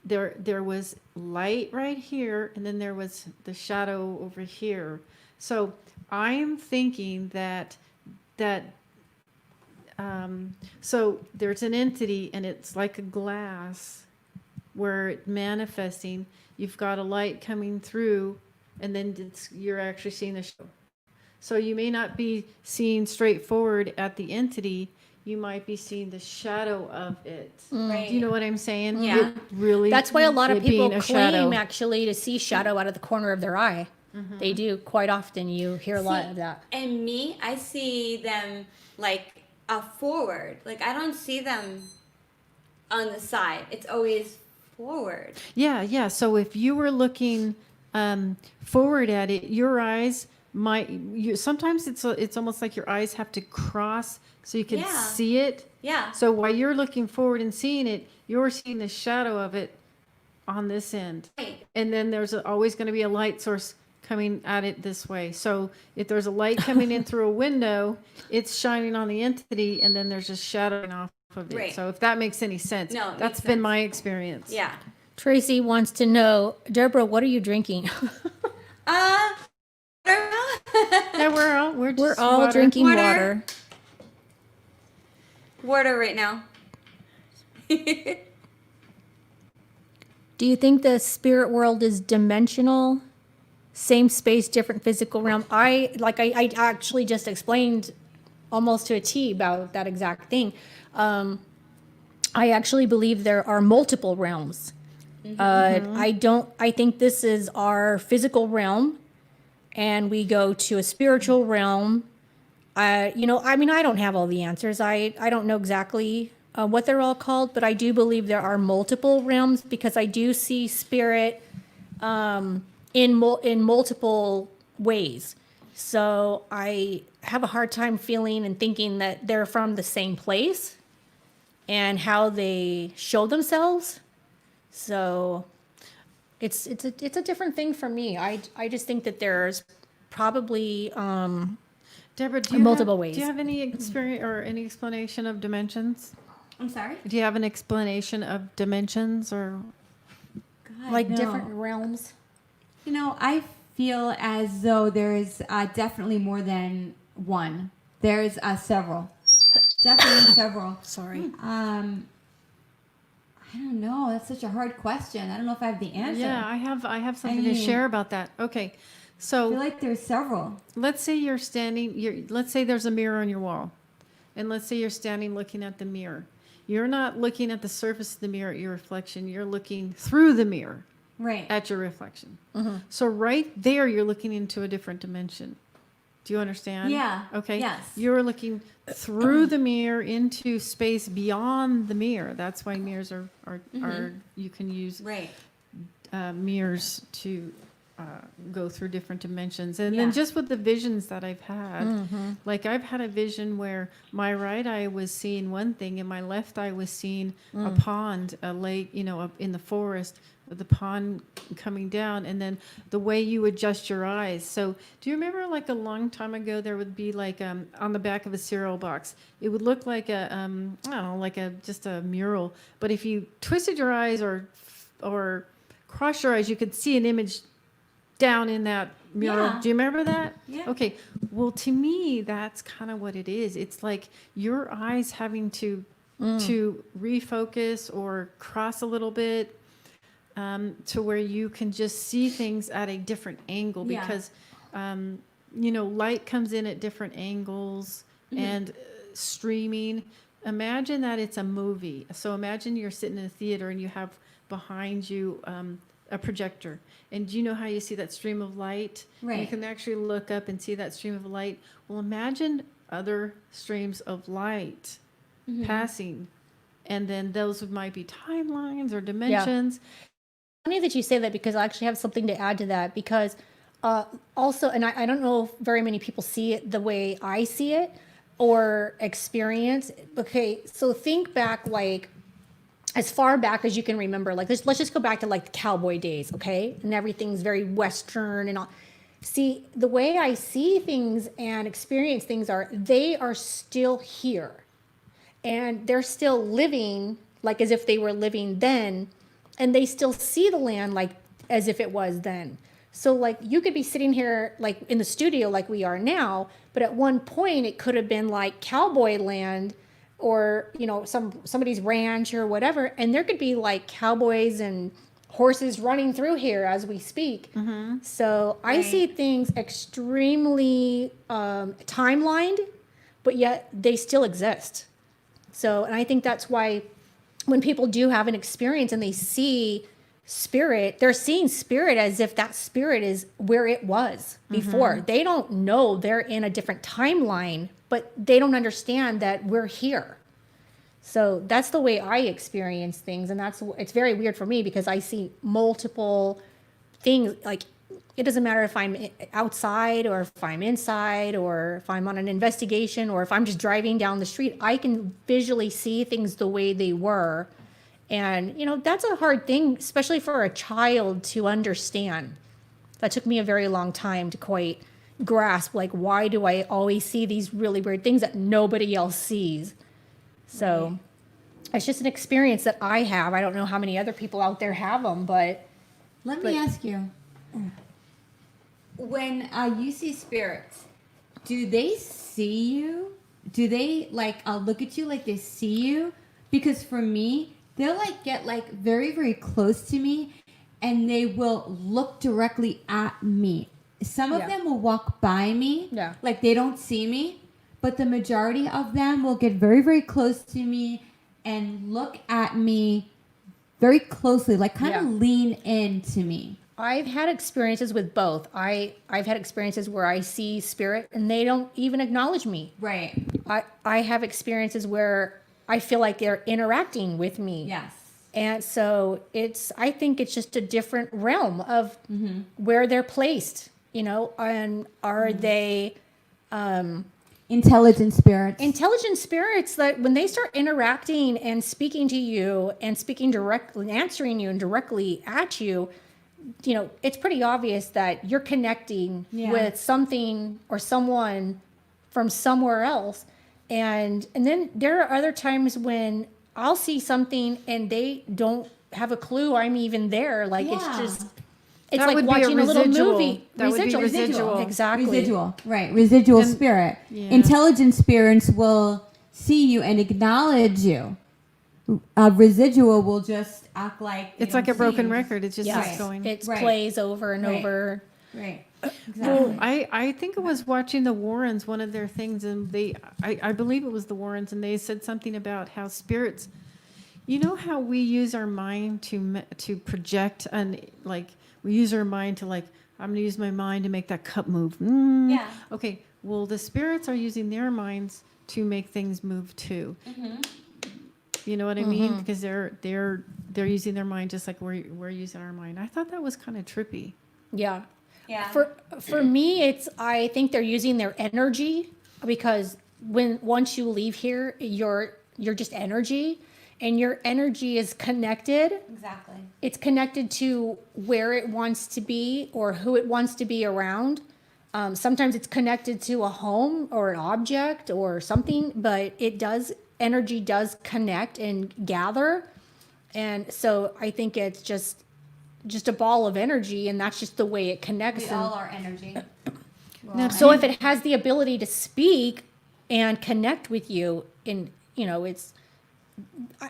there was light right here, and then there was the shadow over here. So I'm thinking that So there's an entity, and it's like a glass where it's manifesting. You've got a light coming through, and then you're actually seeing the show. So you may not be seeing straight forward at the entity. You might be seeing the shadow of it. Right. Do you know what I'm saying? Yeah. It really. That's why a lot of it being people a shadow. claim actually to see shadow out of the corner of their eye. They do quite often. You hear a lot of that. And me, I see them like forward. Like I don't see them on the side. It's always forward. Yeah. So if you were looking forward at it, your eyes might. Sometimes it's almost like your eyes have to cross so you can Yeah. see it. Yeah. So while you're looking forward and seeing it, you're seeing the shadow of it on this end. Right. And then there's always going to be a light source coming at it this way. So if there's a light coming in through a window, it's shining on the entity, and then there's just shadowing off of it. Right. So if that makes any sense. No, it that's makes been sense. my experience. Yeah. Tracy wants to know, Deborah, what are you drinking? Yeah, we're just We're all water. drinking Water. water. Water right now. Do you think the spirit world is dimensional? Same space, different physical realm? I actually just explained almost to a T about that exact thing. I actually believe there are multiple realms. I think this is our physical realm, and we go to a spiritual realm. I don't have all the answers. I don't know exactly what they're all called, but I do believe there are multiple realms because I do see spirit in multiple ways. So I have a hard time feeling and thinking that they're from the same place and how they show themselves. So it's a different thing for me. I just think that there's probably Deborah, do multiple have, ways. Do you have any experience or any explanation of dimensions? I'm sorry? Do you have an explanation of dimensions or? God, like no. different realms. You know, I feel as though there's definitely more than one. There's several. Definitely several. Sorry. I don't know. That's such a hard question. I don't know if I have the answer. Yeah, I have something to mean- share about that. Okay, I so feel like there's several. let's say you're standing. Let's say there's a mirror on your wall, and let's say you're standing looking at the mirror. You're not looking at the surface of the mirror at your reflection. You're looking through the mirror Right. at your reflection. So right there, you're looking into a different dimension. Do you understand? Yeah. Okay. Yes. You're looking through the mirror into space beyond the mirror. That's why mirrors are you can use Right. mirrors to go through different dimensions. And Yeah. then just with the visions that I've had, like I've had a vision where my right eye was seeing one thing and my left eye was seeing a pond, a lake, up in the forest with the pond coming down, and then the way you adjust your eyes. So do you remember like a long time ago, there would be like on the back of a cereal box, it would look like a, I don't know, like just a mural. But if you twisted your eyes or crossed your eyes, you could see an image down in that mural. Yeah. Do you remember that? Yeah. Okay. Well, to me, that's kind of what it is. It's like your eyes having to refocus or cross a little bit to where you can just see things at a different angle Yeah. because, light comes in at different angles and streaming. Imagine that it's a movie. So imagine you're sitting in a theater and you have behind you a projector. And do you know how you see that stream of light? Right. You can actually look up and see that stream of light. Well, imagine other streams of light passing. And then those might be timelines or dimensions. Funny that you say that because I actually have something to add to that because also, and I don't know if very many people see it the way I see it or experience. Okay, so think back like as far back as you can remember. Like let's just go back to like the cowboy days, okay? And everything's very Western and all. See, the way I see things and experience things they are still here. And they're still living like as if they were living then. And they still see the land like as if it was then. So like you could be sitting here like in the studio like we are now, but at one point it could have been like cowboy land or somebody's ranch or whatever, and there could be like cowboys and horses running through here as we speak. So I see things extremely timelined, but yet they still exist. So, and I think that's why when people do have an experience and they see spirit, they're seeing spirit as if that spirit is where it was before. They don't know they're in a different timeline, but they don't understand that we're here. So that's the way I experience things. And it's very weird for me because I see multiple things. Like, it doesn't matter if I'm outside or if I'm inside or if I'm on an investigation or if I'm just driving down the street, I can visually see things the way they were. And, that's a hard thing, especially for a child to understand. That took me a very long time to quite grasp, like, why do I always see these really weird things that nobody else sees? So it's just an experience that I have. I don't know how many other people out there have them, but Let me ask you. When you see spirits, do they see you? Do they look at you like they see you? Because for me, they'll get very, very close to me, and they will look directly at me. Some of them will walk by me, like they don't see me, but the majority of them will get very, very close to me and look at me very closely, like kind of lean into me. I've had experiences with both. I've had experiences where I see spirit and they don't even acknowledge me. Right. I have experiences where I feel like they're interacting with me. Yes. And so I think it's just a different realm of where they're placed, and are they intelligent spirits. Intelligent spirits that when they start interacting and speaking to you and speaking directly, answering you and directly at you, it's pretty obvious that you're connecting with something or someone from somewhere else. And then there are other times when I'll see something and they don't have a clue I'm even there. Like it's That like would be watching a little residual. movie. That would be residual. Exactly. Residual, right. Residual spirit. Yeah. Intelligent spirits will see you and acknowledge you. Residual will just act like It's like a broken record. It just Yes. keeps going. It plays over and over. Right. Well, Exactly. I think it was watching the Warrens, one of their things, and I believe it was the Warrens, and they said something about how spirits, how we use our mind to project, and we use our mind to I'm going to use my mind to make that cup move. Yeah. Okay. Well, the spirits are using their minds to make things move too. You know what I mean? Because they're using their mind just like we're using our mind. I thought that was kind of trippy. Yeah. Yeah. For me, I think they're using their energy, because once you leave here, you're just energy, and your energy is connected. Exactly. It's connected to where it wants to be or who it wants to be around. Sometimes it's connected to a home or an object or something, but energy does connect and gather. And so I think it's just a ball of energy, and that's just the way it connects. We all are energy. So if it has the ability to speak and connect with you, I'm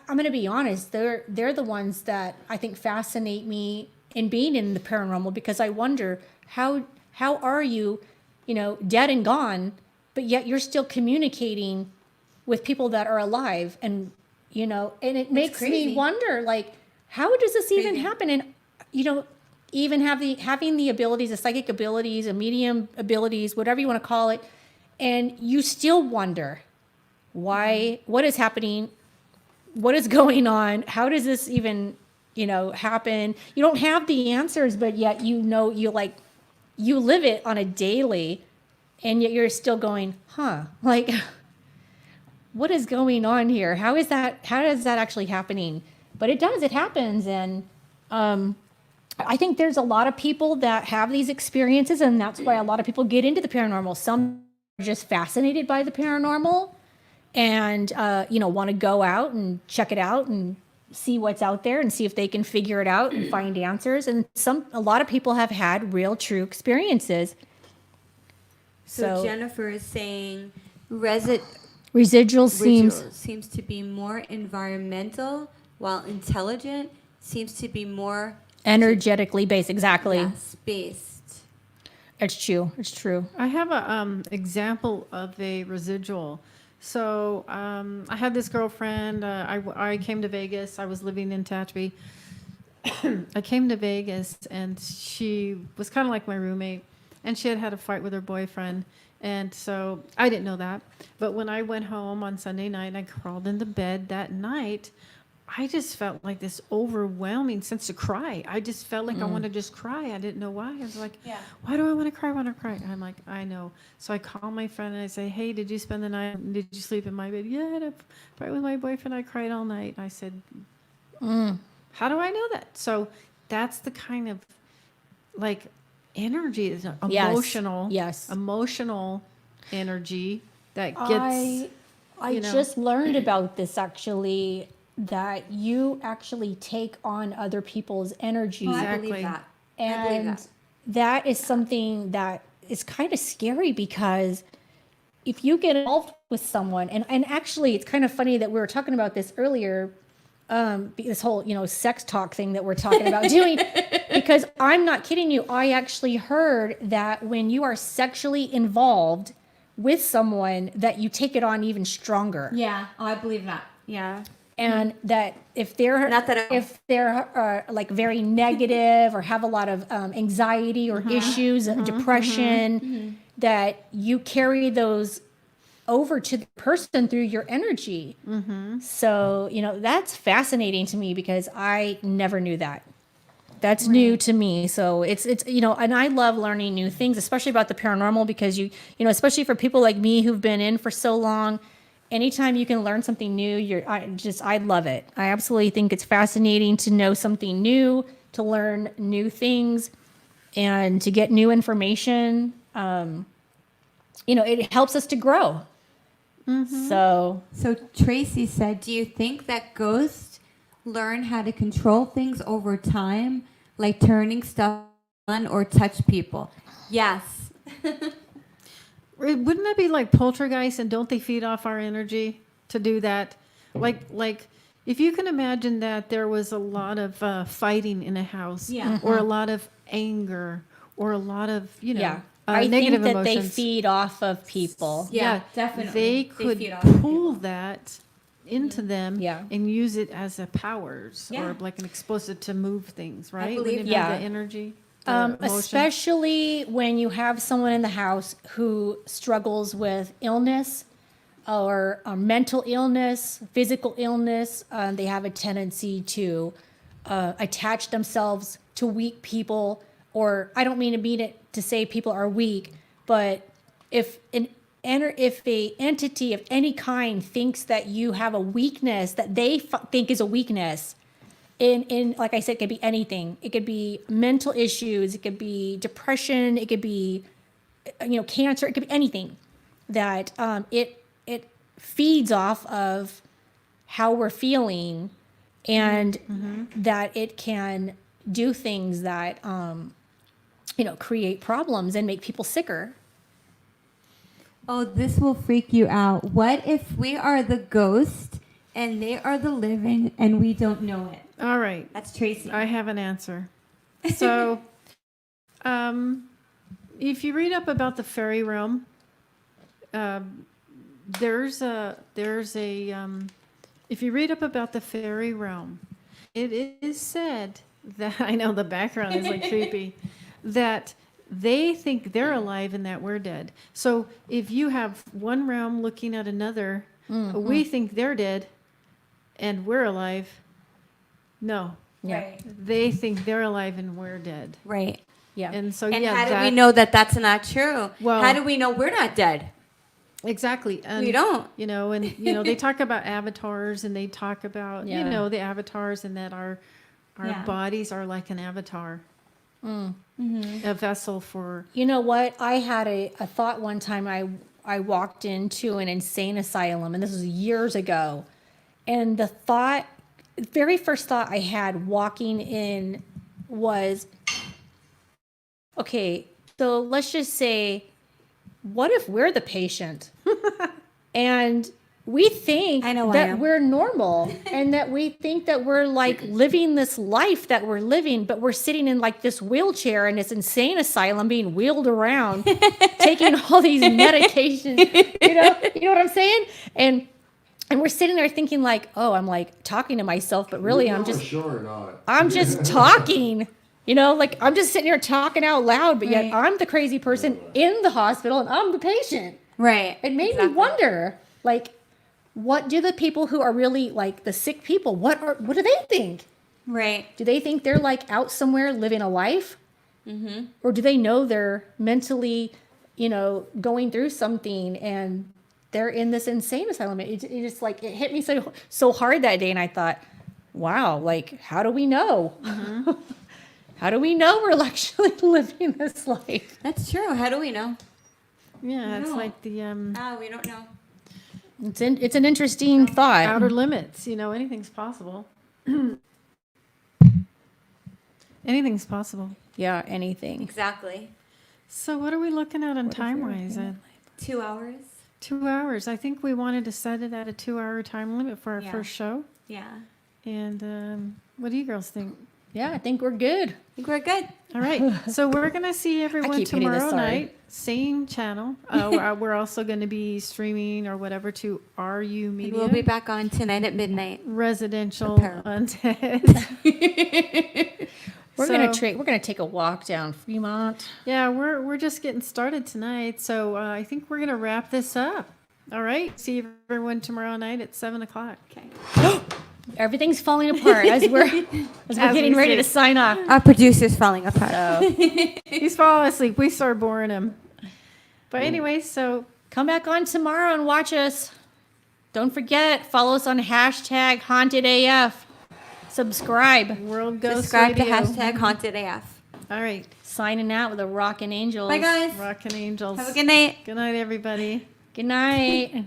going to be honest, they're the ones that I think fascinate me in being in the paranormal, because I wonder how are you, dead and gone, but yet you're still communicating with people that are alive, and and it makes me wonder, how does this even happen? And even having the abilities, the psychic abilities, the medium abilities, whatever you want to call it, and you still wonder why, what is happening, what is going on, how does this even happen? You don't have the answers, but yet you live it on a daily, and yet you're still going, what is going on here? How is that actually happening? But it happens. And I think there's a lot of people that have these experiences, and that's why a lot of people get into the paranormal. Some are just fascinated by the paranormal and, want to go out and check it out and see what's out there and see if they can figure it out and find answers. And a lot of people have had real, true experiences. So Jennifer is saying Residual seems to be more environmental, while intelligent seems to be more energetically based. Exactly. yes, based. It's true. It's true. I have a example of a residual. So I had this girlfriend. I came to Vegas. I was living in Tehachapi. I came to Vegas, and she was kind of like my roommate, and she had had a fight with her boyfriend. And so I didn't know that. But when I went home on Sunday night and I crawled into bed that night, I just felt like this overwhelming sense of cry. I just felt like I wanted to just cry. I didn't know why. I was like, why do I want to cry? I want to cry. I'm like, I know. So I call my friend and I say, hey, did you spend the night? Did you sleep in my bed? Yeah, I had a fight with my boyfriend. I cried all night. I said, how do I know that? So that's the kind of like energy, is emotional, emotional energy that gets. I just learned about this actually, that you actually take on other people's energy. I believe that. And that is something that is kind of scary, because if you get involved with someone, and actually it's kind of funny that we were talking about this earlier, this whole, sex talk thing that we're talking about doing, because I'm not kidding you. I actually heard that when you are sexually involved with someone, that you take it on even stronger. Yeah, I believe that. Yeah. And that if they're like very negative or have a lot of anxiety or issues, depression, that you carry those over to the person through your energy. So, that's fascinating to me, because I never knew that. That's new to me. So it's and I love learning new things, especially about the paranormal, because especially for people like me who've been in for so long, anytime you can learn something new, I love it. I absolutely think it's fascinating to know something new, to learn new things, and to get new information. It helps us to grow. So Tracy said, do you think that ghosts learn how to control things over time, like turning stuff on or touch people? Yes. Wouldn't that be like poltergeist, and don't they feed off our energy to do that? Like if you can imagine that there was a lot of fighting in a house, or a lot of anger, or a lot of I negative think that emotions. they feed off of people. Yeah, definitely. They could feed off pull that into them Yeah. and use it as a powers, Yeah. or like an explosive to move things, right? believe Wouldn't it be that. the energy, the emotion? Especially when you have someone in the house who struggles with illness, or mental illness, physical illness. They have a tendency to attach themselves to weak people, or I don't mean it to say people are weak, but if a entity of any kind thinks that you have a weakness that they think is a weakness, in like I said, it could be anything. It could be mental issues, it could be depression, it could be cancer, it could be anything, that it feeds off of how we're feeling, and that it can do things that create problems and make people sicker. Oh, this will freak you out. What if we are the ghost and they are the living and we don't know it? All right, That's Tracy. I have an answer. So, if you read up about the fairy realm, there's a if you read up about the fairy realm, it is said that, I know the background is like creepy, that they think they're alive and that we're dead. So if you have one realm looking at another, we think they're dead and we're alive. No. Yeah. Right. They think they're alive and we're dead. Right. Yeah. And so, And yeah, how do that, we know that that's not true? Well- how do we know we're not dead? exactly. And, We don't. They talk about avatars, and they talk about, Yeah. the avatars, and that our bodies are like an avatar, a vessel for. You know what? I had a thought one time. I walked into an insane asylum, and this was years ago. And the very first thought I had walking in was, okay, so let's just say, what if we're the patient? And we think I know I that am. we're normal and that we think that we're like living this life that we're living, but we're sitting in like this wheelchair in this insane asylum being wheeled around, taking all these medications. You know what I'm saying? And we're sitting there thinking like, oh, I'm like talking to myself, but really You're I'm not just sure or not. I'm just talking. Like I'm just sitting here talking out loud, but yet Right. I'm the crazy person in the hospital and I'm the patient. Right. It made Exactly. me wonder, like, what do the people who are really like the sick people, what do they think? Right. Do they think they're like out somewhere living a life? Mm-hmm. Or do they know they're mentally, going through something and they're in this insane asylum? It just like, it hit me so hard that day. And I thought, wow, like, how do we know? How do we know we're actually living this life? That's true. How do we know? Yeah, it's No. like the We don't know. It's an interesting thought. outer limits. Anything's possible. Anything's possible. Yeah, anything. Exactly. So what are we looking at on What if you're time-wise? looking 2 hours. 2 hours. I think we wanted to set it at a 2-hour time limit for our Yeah. first show. Yeah. And what do you girls think? Yeah, I think we're good. I think we're good. All right. So we're going to see everyone keep hitting this, tomorrow sorry. night. Same channel. We're also going to be streaming or whatever to RU And Media. we'll be back on tonight at midnight. Residential Apparel. Undead. We're So- gonna take a walk down Fremont. Yeah, we're just getting started tonight. So I think we're going to wrap this up. All right. See everyone tomorrow night at 7:00. Okay. Everything's falling apart as we're getting we ready to speak. sign off. Our producer's falling apart. So He's falling asleep. We start boring him. But anyway, so come back on tomorrow and watch us. Don't forget, follow us on #HauntedAF. Subscribe. World Ghost Subscribe Radio. to #HauntedAF. All right. Signing out with the Rahkn Angels. Bye, guys. Rahkn Angels. Have a good night. Good night, everybody. Good night.